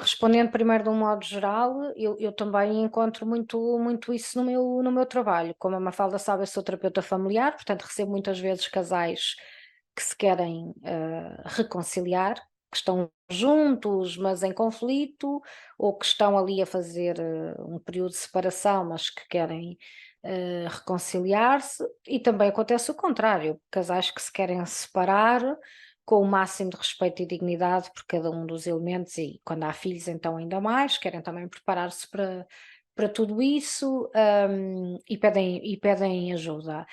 respondendo primeiro de um modo geral, eu também encontro muito isso no meu trabalho. Como a Mafalda sabe, eu sou terapeuta familiar, portanto recebo muitas vezes casais que se querem reconciliar, que estão juntos, mas em conflito, ou que estão ali a fazer um período de separação, mas que querem reconciliar-se, e também acontece o contrário, casais que se querem separar com o máximo de respeito e dignidade por cada um dos elementos, e quando há filhos, então ainda mais, querem também preparar-se para tudo isso, e pedem ajuda.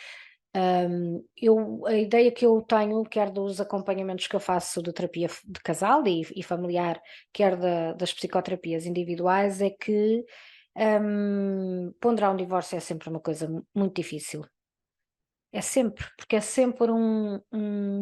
A ideia que eu tenho, quer dos acompanhamentos que eu faço de terapia de casal e familiar, quer das psicoterapias individuais, é que ponderar um divórcio é sempre uma coisa muito difícil. É sempre, porque é sempre um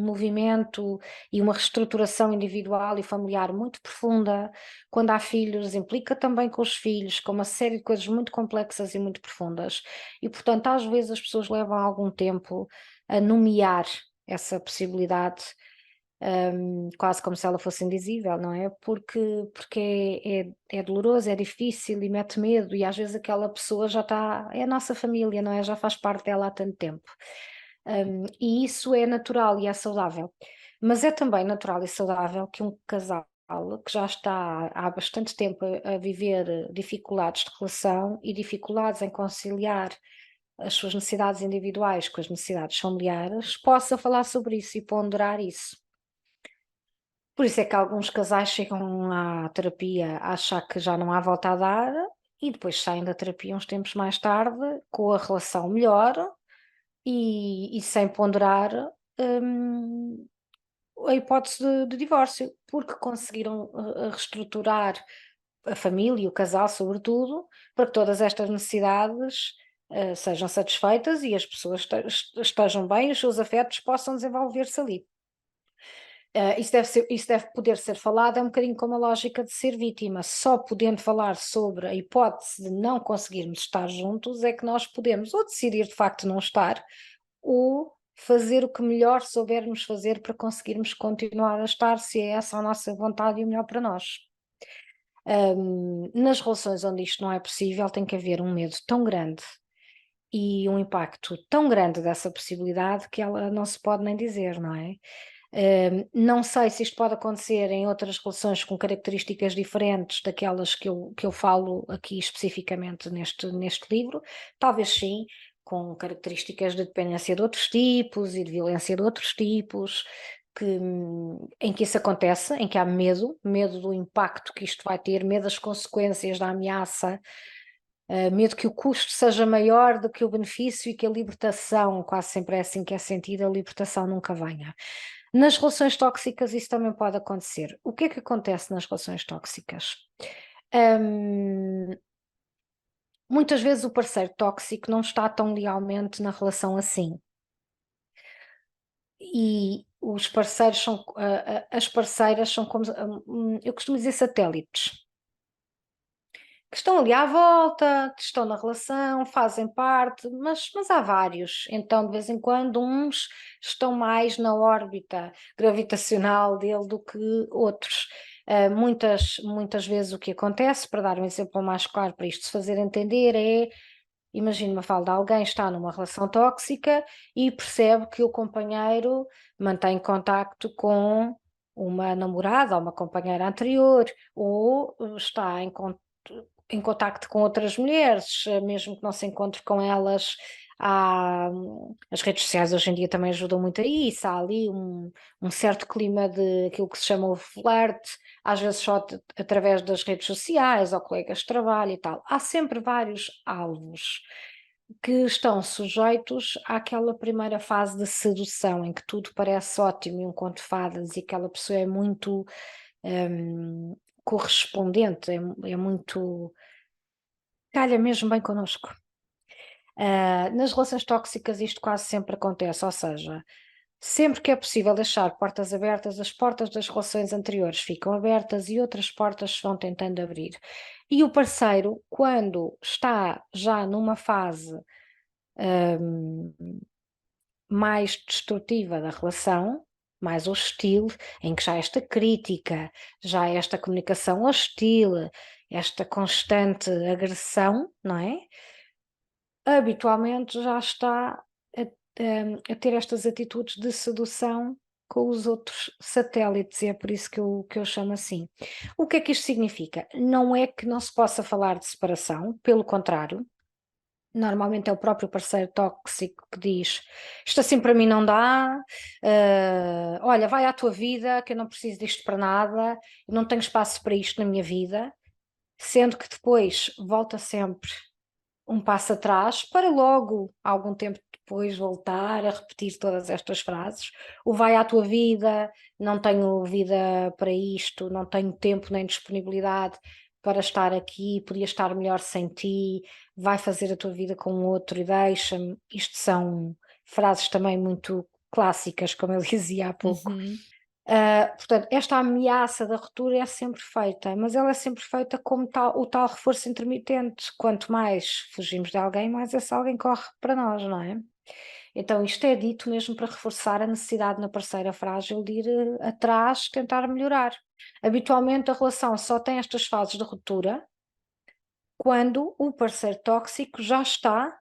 movimento e uma reestruturação individual e familiar muito profunda. Quando há filhos, implica também com os filhos, com uma série de coisas muito complexas e muito profundas. E, portanto, às vezes as pessoas levam algum tempo a nomear essa possibilidade, quase como se ela fosse indizível, não é? Porque é doloroso, é difícil e mete medo, e às vezes aquela pessoa já está, é a nossa família, não é? Já faz parte dela há tanto tempo. E isso é natural e é saudável. Mas é também natural e saudável que um casal que já está há bastante tempo a viver dificuldades de relação e dificuldades em conciliar as suas necessidades individuais com as necessidades familiares, possa falar sobre isso e ponderar isso. Por isso é que alguns casais chegam à terapia a achar que já não há volta a dar e depois saem da terapia uns tempos mais tarde com a relação melhor e sem ponderar hum, a hipótese de divórcio, porque conseguiram reestruturar a família e o casal, sobretudo, para que todas estas necessidades sejam satisfeitas e as pessoas estejam bem, os seus afetos possam desenvolver-se ali. Isso deve poder ser falado, é um bocadinho como a lógica de ser vítima. Só podendo falar sobre a hipótese de não conseguirmos estar juntos é que nós podemos ou decidir de facto não estar, ou fazer o que melhor soubermos fazer para conseguirmos continuar a estar, se é essa a nossa vontade e o melhor para nós. Nas relações onde isto não é possível, tem que haver um medo tão grande e um impacto tão grande dessa possibilidade que ela não se pode nem dizer, não é? Não sei se isto pode acontecer em outras relações com características diferentes daquelas que eu falo aqui especificamente neste livro, talvez sim, com características de dependência de outros tipos e de violência de outros tipos, em que isso acontece, em que há medo do impacto que isto vai ter, medo das consequências da ameaça, medo que o custo seja maior do que o benefício e que a libertação, quase sempre é assim que é sentida, a libertação nunca venha. Nas relações tóxicas isso também pode acontecer. O que é que acontece nas relações tóxicas? Muitas vezes o parceiro tóxico não está tão lealmente na relação assim. E os parceiros são, as parceiras são como, eu costumo dizer satélites, que estão ali à volta, que estão na relação, fazem parte, mas há vários. Então, de vez em quando, uns estão mais na órbita gravitacional dele do que outros. Muitas vezes o que acontece, para dar um exemplo mais claro para isto se fazer entender, é, imagina uma fala de alguém está numa relação tóxica e percebe que o companheiro mantém contacto com uma namorada ou uma companheira anterior, ou está em contacto com outras mulheres, mesmo que não se encontre com elas. As redes sociais hoje em dia também ajudam muito a isso, há ali um certo clima de aquilo que se chama o flerte, às vezes só através das redes sociais ou colegas de trabalho e tal. Há sempre vários alvos que estão sujeitos àquela primeira fase de sedução, em que tudo parece ótimo e um conto de fadas e aquela pessoa é muito correspondente, é muito calha mesmo bem connosco. Nas relações tóxicas isto quase sempre acontece, ou seja, sempre que é possível deixar portas abertas, as portas das relações anteriores ficam abertas e outras portas se vão tentando abrir. E o parceiro, quando está já numa fase hum, mais destrutiva da relação, mais hostil, em que já esta crítica, já esta comunicação hostil, esta constante agressão, não é? Habitualmente já está a ter estas atitudes de sedução com os outros satélites, e é por isso que eu chamo assim. O que é que isto significa? Não é que não se possa falar de separação, pelo contrário, normalmente é o próprio parceiro tóxico que diz: isto assim para mim não dá, olha, vai à tua vida, que eu não preciso disto para nada, eu não tenho espaço para isto na minha vida, sendo que depois volta sempre um passo atrás para logo, algum tempo depois, voltar a repetir todas estas frases. O vai à tua vida, não tenho vida para isto, não tenho tempo nem disponibilidade para estar aqui, podia estar melhor sem ti, vai fazer a tua vida com outro e deixa-me. Isto são frases também muito clássicas, como eu dizia há pouco. Uhum. Portanto, esta ameaça da ruptura é sempre feita, mas ela é sempre feita como o tal reforço intermitente. Quanto mais fugimos de alguém, mais esse alguém corre para nós, não é? Então isto é dito mesmo para reforçar a necessidade na parceira frágil de ir atrás, tentar melhorar. Habitualmente a relação só tem estas fases de ruptura quando o parceiro tóxico já está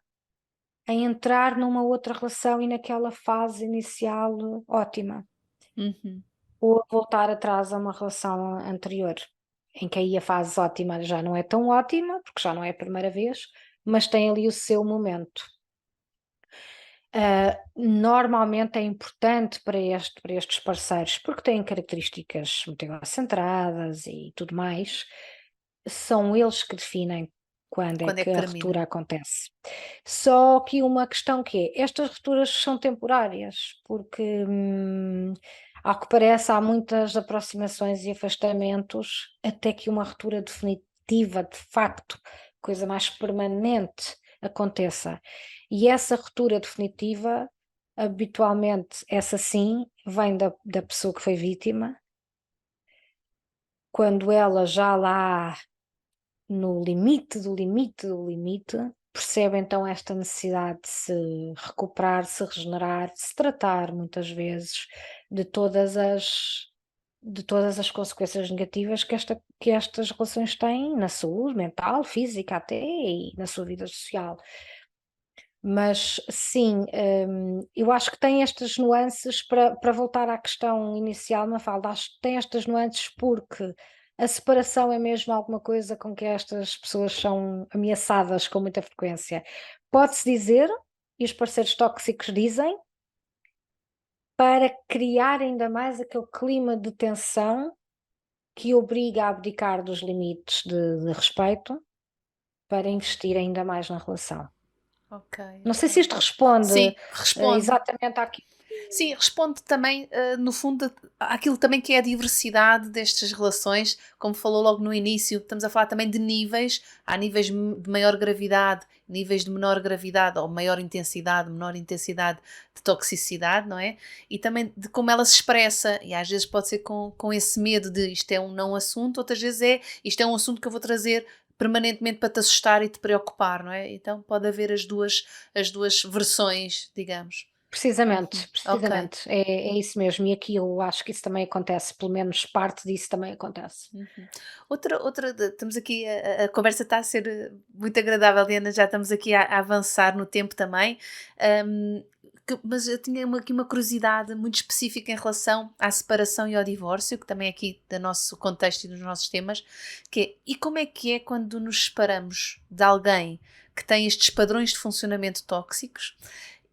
a entrar numa outra relação e naquela fase inicial ótima, Uhum. ou a voltar atrás a uma relação anterior, em que aí a fase ótima já não é tão ótima, porque já não é a primeira vez, mas tem ali o seu momento. Normalmente é importante para estes parceiros, porque têm características muito egocentradas e tudo mais, são eles que definem quando é Quando é que que a termina? ruptura acontece. Só que uma questão que é, estas rupturas são temporárias, porque ao que parece há muitas aproximações e afastamentos até que uma ruptura definitiva, de facto, coisa mais permanente aconteça. E essa ruptura definitiva, habitualmente, essa sim, vem da pessoa que foi vítima, quando ela já lá no limite do limite do limite, percebe então esta necessidade de se recuperar, de se regenerar, de se tratar muitas vezes de todas as consequências negativas que estas relações têm na saúde mental, física até e na sua vida social. Mas sim, eu acho que tem estas nuances para voltar à questão inicial, Mafalda, acho que tem estas nuances porque a separação é mesmo alguma coisa com que estas pessoas são ameaçadas com muita frequência. Pode-se dizer, e os parceiros tóxicos dizem, para criar ainda mais aquele clima de tensão que obriga a abdicar dos limites de respeito para investir ainda mais na relação. Ok, Não sei se ok. isto responde Sim, responde. exatamente àquilo. Sim, responde também, no fundo, àquilo também que é a diversidade destas relações, como falou logo no início, estamos a falar também de níveis, há níveis de maior gravidade, níveis de menor gravidade, ou maior intensidade, menor intensidade de toxicidade, não é? E também de como ela se expressa, e às vezes pode ser com esse medo de isto é um não assunto, outras vezes é isto é um assunto que eu vou trazer permanentemente para te assustar e te preocupar, não é? Então pode haver as duas versões, digamos. Precisamente, Ok. precisamente, é isso mesmo, e aqui eu acho que isso também acontece, pelo menos parte disso também acontece. Uhum. Estamos aqui, a conversa está a ser muito agradável, Diana, já estamos aqui a avançar no tempo também, hum, mas eu tinha aqui uma curiosidade muito específica em relação à separação e ao divórcio, que também é aqui do nosso contexto e dos nossos temas, que é, e como é que é quando nos separamos de alguém que tem estes padrões de funcionamento tóxicos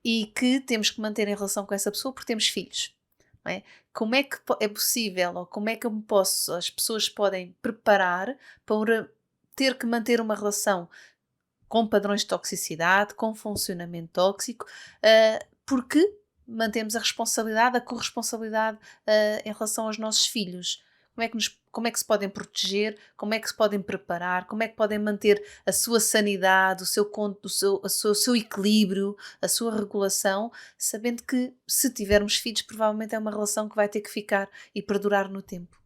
e que temos que manter em relação com essa pessoa porque temos filhos, não é? Como é que é possível, ou como é que as pessoas podem preparar para ter que manter uma relação com padrões de toxicidade, com funcionamento tóxico, porque mantemos a responsabilidade, a corresponsabilidade em relação aos nossos filhos. Como é que se podem proteger, como é que se podem preparar, como é que podem manter a sua sanidade, o seu equilíbrio, a sua regulação, sabendo que se tivermos filhos, provavelmente é uma relação que vai ter que ficar e perdurar no tempo.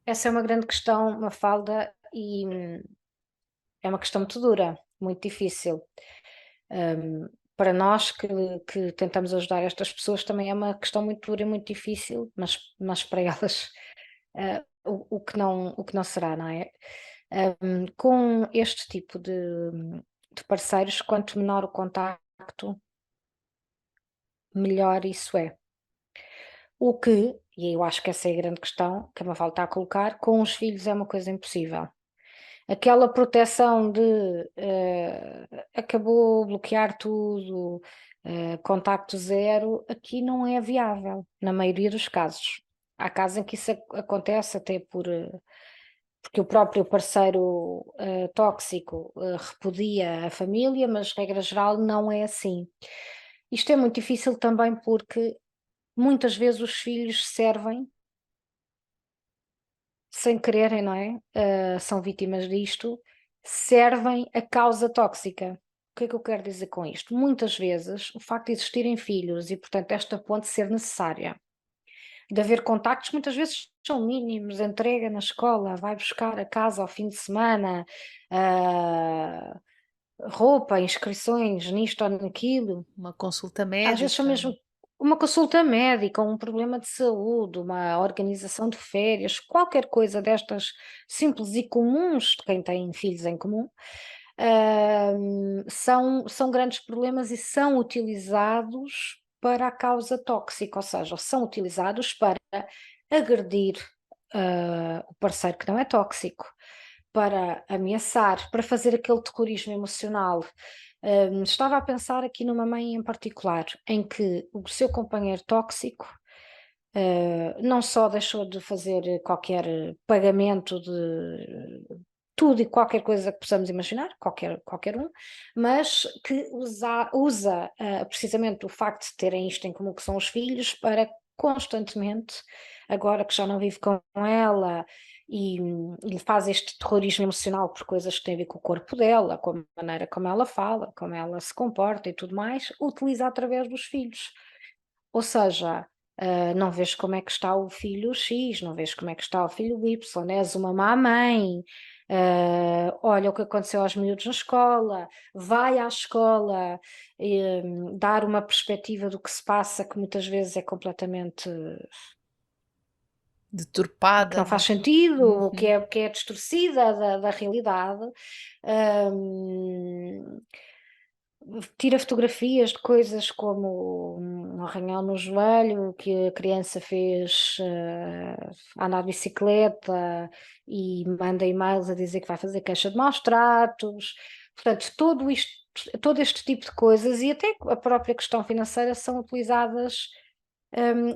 Essa é uma grande questão, Mafalda, e é uma questão muito dura, muito difícil. Para nós que tentamos ajudar estas pessoas também é uma questão muito dura e muito difícil, mas para elas o que não será, não é? Com este tipo de parceiros, quanto menor o contacto, melhor isso é. O que, e eu acho que essa é a grande questão que a Mafalda está a colocar, com os filhos é uma coisa impossível. Aquela proteção de acabou bloquear tudo, contacto zero, aqui não é viável, na maioria dos casos. Há casos em que isso acontece até porque o próprio parceiro tóxico repudia a família, mas regra geral não é assim. Isto é muito difícil também porque muitas vezes os filhos servem sem quererem, não é? São vítimas disto, servem a causa tóxica. O que é que eu quero dizer com isto? Muitas vezes o facto de existirem filhos e, portanto, esta ponte ser necessária, de haver contactos, muitas vezes são mínimos, entrega na escola, vai buscar a casa ao fim de semana, ah, roupa, inscrições nisto ou naquilo. Uma consulta Às vezes são médica. mesmo uma consulta médica, um problema de saúde, uma organização de férias, qualquer coisa destas simples e comuns de quem tem filhos em comum, são grandes problemas e são utilizados para a causa tóxica, ou seja, são utilizados para agredir o parceiro que não é tóxico, para ameaçar, para fazer aquele terrorismo emocional. Estava a pensar aqui numa mãe em particular, em que o seu companheiro tóxico não só deixou de fazer qualquer pagamento de tudo e qualquer coisa que possamos imaginar, qualquer um, mas que usa precisamente o facto de terem isto em comum, que são os filhos, para constantemente, agora que já não vive com ela e faz este terrorismo emocional por coisas que têm a ver com o corpo dela, com a maneira como ela fala, como ela se comporta e tudo mais, utiliza através dos filhos. Ou seja, não vês como é que está o filho X, não vês como é que está o filho Y, és uma má mãe, olha o que aconteceu aos miúdos na escola, vai à escola, dar uma perspectiva do que se passa, que muitas vezes é completamente que Deturpada, não faz sentido, ou que é distorcida da realidade. Hum, Tira fotografias de coisas como um arranhão no joelho que a criança fez andar de bicicleta e manda e-mails a dizer que vai fazer queixa de maus tratos. Portanto, todo este tipo de coisas e até a própria questão financeira são utilizadas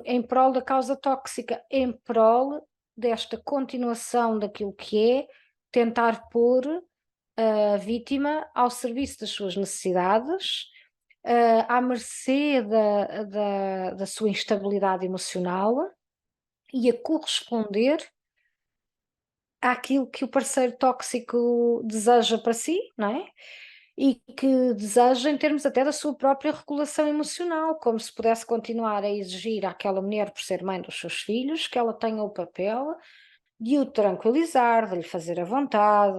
em prol da causa tóxica, em prol desta continuação daquilo que é tentar pôr a vítima ao serviço das suas necessidades, à mercê da sua instabilidade emocional e a corresponder àquilo que o parceiro tóxico deseja para si, não é? E que deseja em termos até da sua própria regulação emocional, como se pudesse continuar a exigir àquela mulher, por ser mãe dos seus filhos, que ela tenha o papel de o tranquilizar, de lhe fazer a vontade.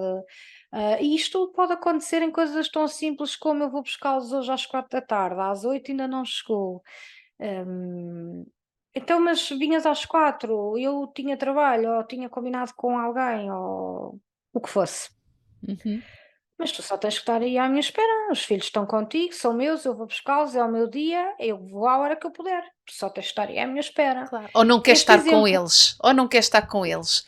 E isto pode acontecer em coisas tão simples como eu vou buscá-los hoje às 4 da tarde, às 8 ainda não chegou. Hum, então, mas vinhas às 4, eu tinha trabalho, ou tinha combinado com alguém, ou o que fosse. Uhum. Mas tu só tens que estar aí à minha espera. Os filhos estão contigo, são meus, eu vou buscá-los, é o meu dia, eu vou à hora que eu puder. Tu só tens que estar aí à minha espera. Claro. Ou não quer Este estar com exemplo, eles, ou não quer estar com eles,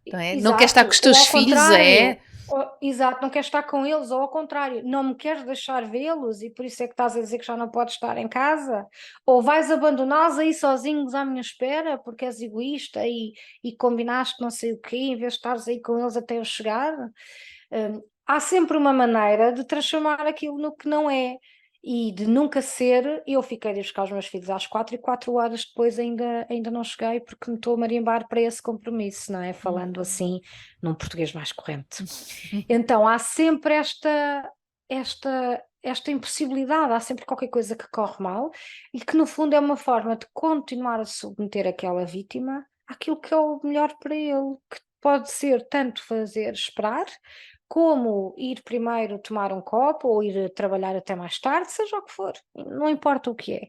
não é? Não quer estar com exato, os ou teus ao filhos, é? contrário, exato, não queres estar com eles, ou ao contrário, não me queres deixar vê-los e por isso é que estás a dizer que já não podes estar em casa, ou vais abandoná-los aí sozinhos à minha espera porque és egoísta e combinaste não sei o quê, em vez de estares aí com eles até eu chegar. Há sempre uma maneira de transformar aquilo no que não é. E de nunca ser, eu fiquei de ir buscar os meus filhos às 4 e 4 horas depois ainda não cheguei porque me estou a marimbar para esse compromisso, não é? Falando assim num português mais corrente. Então há sempre esta impossibilidade, há sempre qualquer coisa que corre mal e que no fundo é uma forma de continuar a submeter aquela vítima àquilo que é o melhor para ele, que pode ser tanto fazer esperar, como ir primeiro tomar um copo ou ir trabalhar até mais tarde, seja o que for, não importa o que é.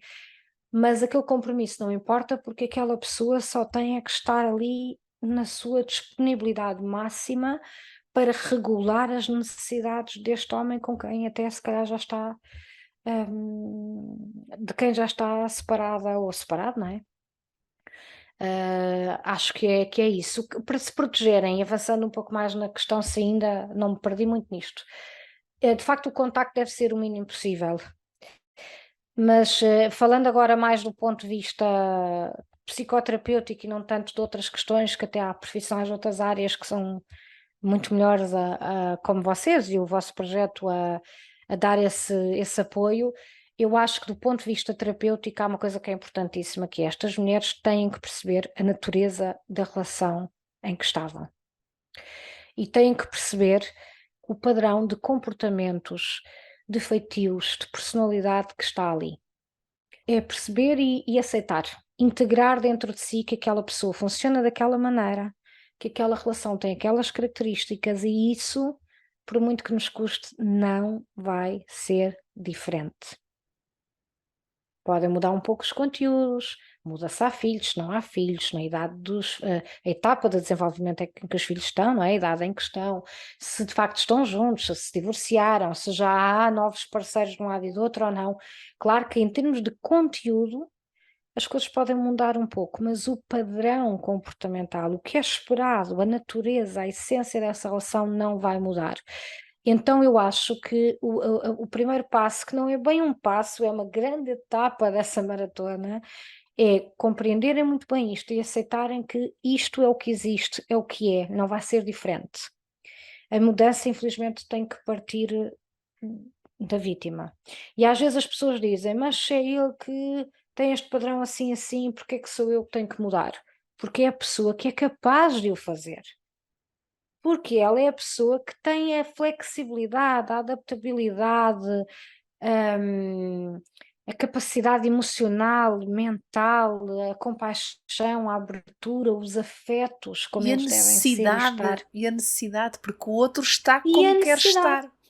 Mas aquele compromisso não importa porque aquela pessoa só tem é que estar ali na sua disponibilidade máxima para regular as necessidades deste homem com quem até se calhar já está, de quem já está separada ou separado, não é? Acho que é isso. Para se protegerem, avançando um pouco mais na questão, se ainda não me perdi muito nisto, de facto o contacto deve ser o mínimo possível. Mas falando agora mais do ponto de vista psicoterapêutico e não tanto de outras questões, que até há profissionais de outras áreas que são muito melhores como vocês e o vosso projeto a dar esse apoio, eu acho que do ponto de vista terapêutico há uma coisa que é importantíssima, que é estas mulheres têm que perceber a natureza da relação em que estavam e têm que perceber o padrão de comportamentos, de feitios, de personalidade que está ali. É perceber e aceitar, integrar dentro de si que aquela pessoa funciona daquela maneira, que aquela relação tem aquelas características e isso por muito que nos custe, não vai ser diferente. Podem mudar um pouco os conteúdos, muda se há filhos, se não há filhos, na idade a etapa de desenvolvimento em que os filhos estão, não é? A idade em que estão, se de facto estão juntos, se divorciaram, se já há novos parceiros de um lado e do outro ou não. Claro que em termos de conteúdo, as coisas podem mudar um pouco, mas o padrão comportamental, o que é esperado, a natureza, a essência dessa relação não vai mudar. Então eu acho que o primeiro passo, que não é bem um passo, é uma grande etapa dessa maratona, é compreenderem muito bem isto e aceitarem que isto é o que existe, é o que é, não vai ser diferente. A mudança, infelizmente, tem que partir da vítima. E às vezes as pessoas dizem, mas se é ele que tem este padrão assim, assim, porque é que sou eu que tenho que mudar? Porque é a pessoa que é capaz de o fazer. Porque ela é a pessoa que tem a flexibilidade, a adaptabilidade, hum, a capacidade emocional, mental, a compaixão, a abertura, os afetos, como E a eles devem ser e estar. necessidade, e a necessidade, porque o outro está E a como quer necessidade. estar.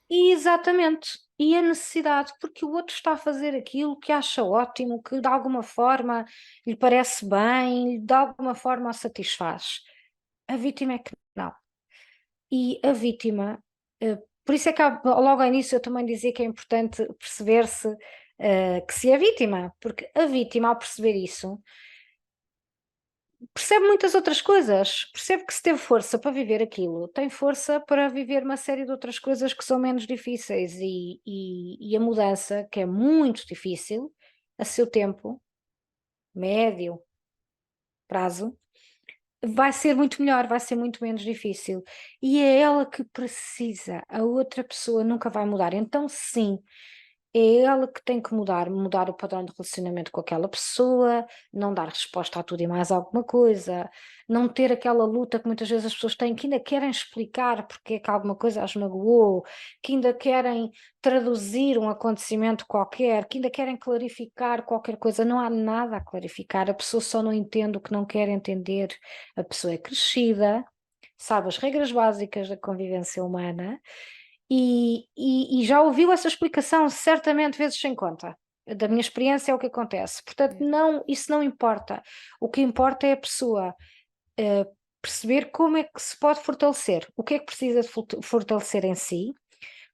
Exatamente. E a necessidade, porque o outro está a fazer aquilo que acha ótimo, que de alguma forma lhe parece bem, de alguma forma o satisfaz. A vítima é que não. E a vítima, por isso é que logo ao início eu também dizia que é importante perceber-se que se é vítima, porque a vítima, ao perceber isso, percebe muitas outras coisas, percebe que se teve força para viver aquilo, tem força para viver uma série de outras coisas que são menos difíceis e a mudança, que é muito difícil, a seu tempo, médio prazo, vai ser muito melhor, vai ser muito menos difícil. E é ela que precisa, a outra pessoa nunca vai mudar. Então, sim, é ela que tem que mudar, mudar o padrão de relacionamento com aquela pessoa, não dar resposta a tudo e mais alguma coisa, não ter aquela luta que muitas vezes as pessoas têm, que ainda querem explicar porque é que alguma coisa as magoou, que ainda querem traduzir um acontecimento qualquer, que ainda querem clarificar qualquer coisa. Não há nada a clarificar, a pessoa só não entende o que não quer entender. A pessoa é crescida, sabe as regras básicas da convivência humana e já ouviu essa explicação certamente vezes sem conta. Da minha experiência é o que acontece. Portanto, É. não, isso não importa. O que importa é a pessoa perceber como é que se pode fortalecer, o que é que precisa de fortalecer em si,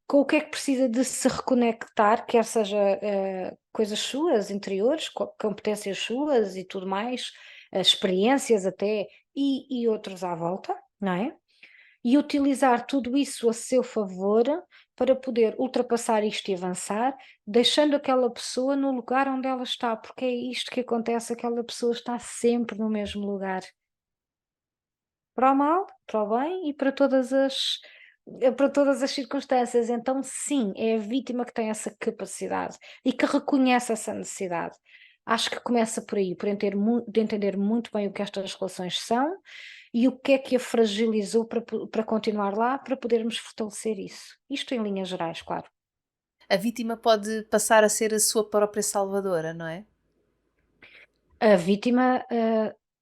com o que é que precisa de se reconectar, quer seja coisas suas, interiores, competências suas e tudo mais, experiências até, e outros à volta, não é? E utilizar tudo isso a seu favor para poder ultrapassar isto e avançar, deixando aquela pessoa no lugar onde ela está, porque é isto que acontece, aquela pessoa está sempre no mesmo lugar, para o mal, para o bem e para todas as circunstâncias. Então, sim, é a vítima que tem essa capacidade e que reconhece essa necessidade. Acho que começa por aí, por de entender muito bem o que estas relações são e o que é que a fragilizou para continuar lá, para podermos fortalecer isso. Isto em linhas gerais, claro. A vítima pode passar a ser a sua própria salvadora, não é? A vítima,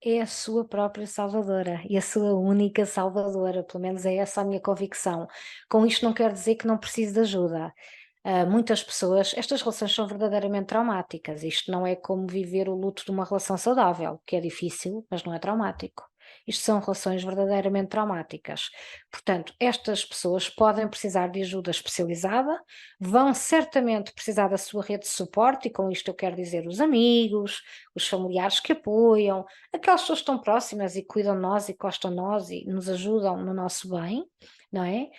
é a sua própria salvadora e a sua única salvadora, pelo menos é essa a minha convicção. Com isto não quer dizer que não precise de ajuda. Muitas pessoas, estas relações são verdadeiramente traumáticas. Isto não é como viver o luto de uma relação saudável, que é difícil, mas não é traumático. Isto são relações verdadeiramente traumáticas. Portanto, estas pessoas podem precisar de ajuda especializada, vão certamente precisar da sua rede de suporte, e com isto eu quero dizer os amigos, os familiares que apoiam, aquelas pessoas que estão próximas e cuidam de nós e gostam de nós e nos ajudam no nosso bem, não é?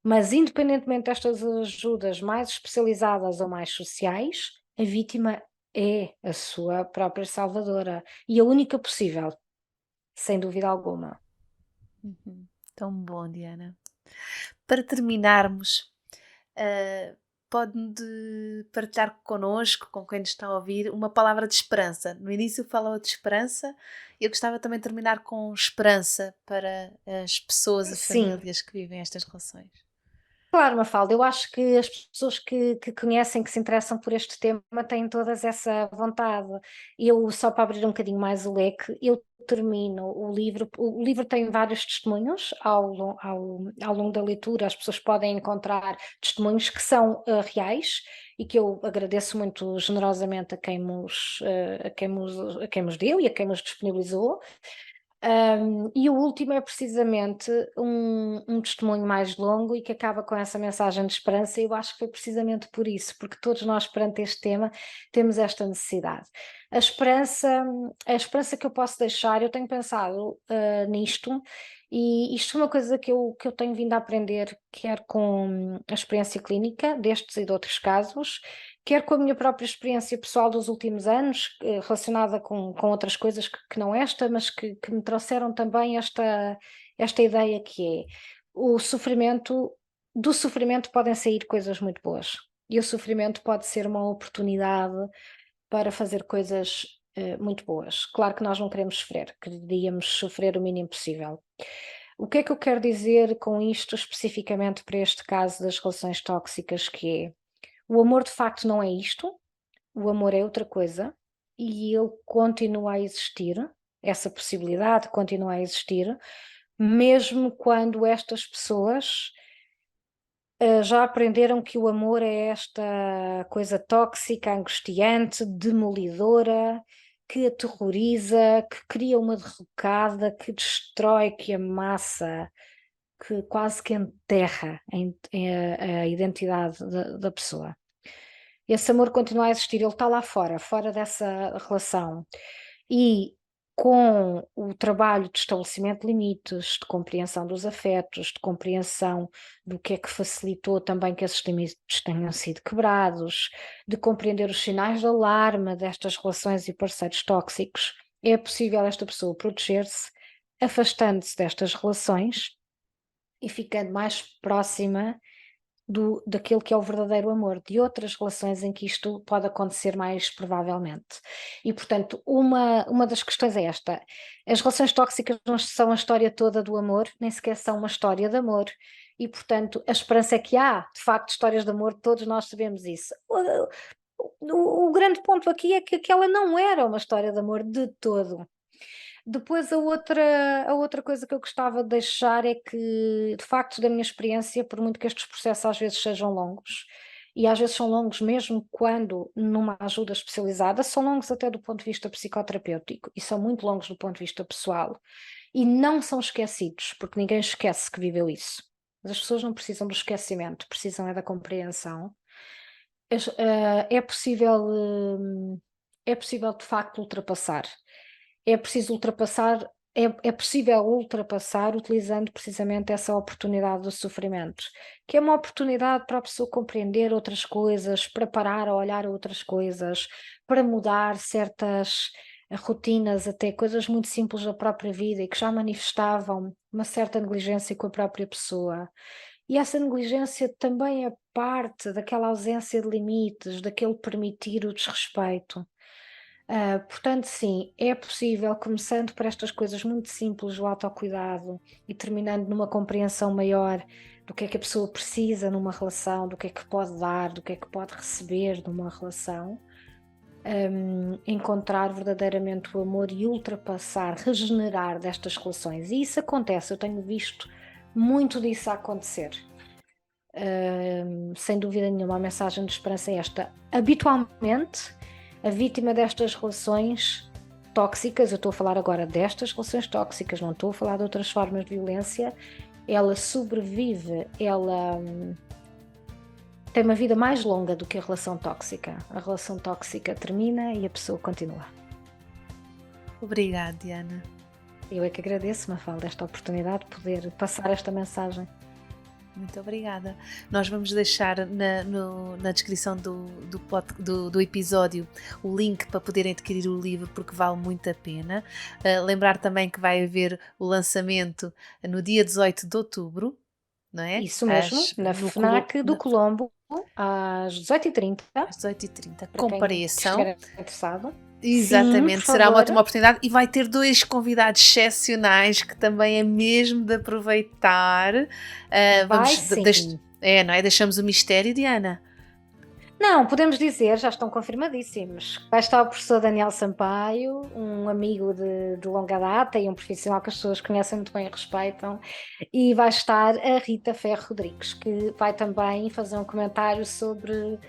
Mas independentemente destas ajudas mais especializadas ou mais sociais, a vítima é a sua própria salvadora e a única possível, sem dúvida alguma. Uhum. Tão bom, Diana. Para terminarmos, pode partilhar connosco, com quem nos está a ouvir, uma palavra de esperança. No início falou de esperança, e eu gostava também de terminar com esperança para as pessoas e Sim, famílias que vivem estas relações. Claro, Mafalda, eu acho que as pessoas que conhecem, que se interessam por este tema, têm todas essa vontade. Eu, só para abrir um bocadinho mais o leque, eu termino o livro tem vários testemunhos ao longo da leitura, as pessoas podem encontrar testemunhos que são reais e que eu agradeço muito generosamente a quem nos deu e a quem nos disponibilizou. E o último é precisamente um testemunho mais longo e que acaba com essa mensagem de esperança, e eu acho que foi precisamente por isso, porque todos nós perante este tema temos esta necessidade. A esperança que eu posso deixar, eu tenho pensado nisto, e isto é uma coisa que eu tenho vindo a aprender, quer com a experiência clínica destes e de outros casos, quer com a minha própria experiência pessoal dos últimos anos, relacionada com outras coisas que não esta, mas que me trouxeram também esta ideia que é o sofrimento, do sofrimento podem sair coisas muito boas. E o sofrimento pode ser uma oportunidade para fazer coisas muito boas. Claro que nós não queremos sofrer, queríamos sofrer o mínimo possível. O que é que eu quero dizer com isto especificamente para este caso das relações tóxicas, que é o amor de facto não é isto, o amor é outra coisa e ele continua a existir, essa possibilidade continua a existir, mesmo quando estas pessoas já aprenderam que o amor é esta coisa tóxica, angustiante, demolidora, que aterroriza, que cria uma derrocada, que destrói, que amassa, que quase que enterra a identidade da pessoa. Esse amor continua a existir, ele está lá fora, fora dessa relação. E com o trabalho de estabelecimento de limites, de compreensão dos afetos, de compreensão do que é que facilitou também que esses limites tenham sido quebrados, de compreender os sinais de alarme destas relações e parceiros tóxicos, é possível esta pessoa proteger-se, afastando-se destas relações e ficando mais próxima daquilo que é o verdadeiro amor, de outras relações em que isto pode acontecer mais provavelmente. E, portanto, uma das questões é esta: as relações tóxicas não são a história toda do amor, nem sequer são uma história de amor. E, portanto, a esperança é que há, de facto, histórias de amor, todos nós sabemos isso. O grande ponto aqui é que aquela não era uma história de amor de todo. Depois a outra coisa que eu gostava de deixar é que, de facto, da minha experiência, por muito que estes processos às vezes sejam longos, e às vezes são longos mesmo quando numa ajuda especializada, são longos até do ponto de vista psicoterapêutico e são muito longos do ponto de vista pessoal, e não são esquecidos, porque ninguém esquece que viveu isso. Mas as pessoas não precisam do esquecimento, precisam é da compreensão. É possível, é possível de facto ultrapassar. É preciso ultrapassar, é possível ultrapassar utilizando precisamente essa oportunidade do sofrimento, que é uma oportunidade para a pessoa compreender outras coisas, para parar a olhar outras coisas, para mudar certas rotinas, até coisas muito simples da própria vida e que já manifestavam uma certa negligência com a própria pessoa. E essa negligência também é parte daquela ausência de limites, daquele permitir o desrespeito. Portanto, sim, é possível, começando por estas coisas muito simples, o autocuidado, e terminando numa compreensão maior do que é que a pessoa precisa numa relação, do que é que pode dar, do que é que pode receber numa relação, encontrar verdadeiramente o amor e ultrapassar, regenerar destas relações. E isso acontece, eu tenho visto muito disso a acontecer. Sem dúvida nenhuma, a mensagem de esperança é esta: habitualmente a vítima destas relações tóxicas, eu estou a falar agora destas relações tóxicas, não estou a falar de outras formas de violência, ela sobrevive, ela tem uma vida mais longa do que a relação tóxica. A relação tóxica termina e a pessoa continua. Obrigada, Diana. Eu é que agradeço, Mafalda, esta oportunidade de poder passar esta mensagem. Muito obrigada. Nós vamos deixar na descrição do episódio o link para poderem adquirir o livro, porque vale muito a pena. Lembrar também que vai haver o lançamento no dia 18 de outubro, não é? Isso mesmo, na FNAC do Colombo, às 18h30. Às 18h30. Compareçam. Quem estiver interessado. Exatamente, sim, será uma ótima oportunidade e vai ter 2 convidados excepcionais que também é mesmo de aproveitar. É, não é? Deixamos o mistério, Diana. Não, podemos dizer, já estão confirmadíssimos. Vai estar o professor Daniel Sampaio, um amigo de longa data e um profissional que as pessoas conhecem muito bem e respeitam, e vai estar a Rita Ferro Rodrigues, que vai também fazer um comentário sobre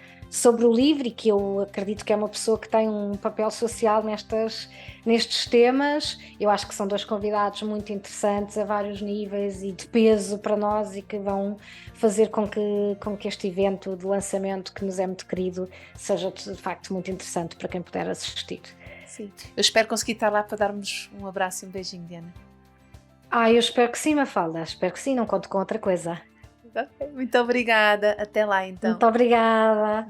o livro e que eu acredito que é uma pessoa que tem um papel social nestes temas. Eu acho que são dois convidados muito interessantes a vários níveis e de peso para nós e que vão fazer com que este evento de lançamento, que nos é muito querido, seja de facto muito interessante para quem puder assistir. Sim. Eu espero conseguir estar lá para darmos um abraço e um beijinho, Diana. Eu espero que sim, Mafalda. Espero que sim, não conto com outra coisa. Okay. Muito obrigada. Até lá, então. Muito obrigada.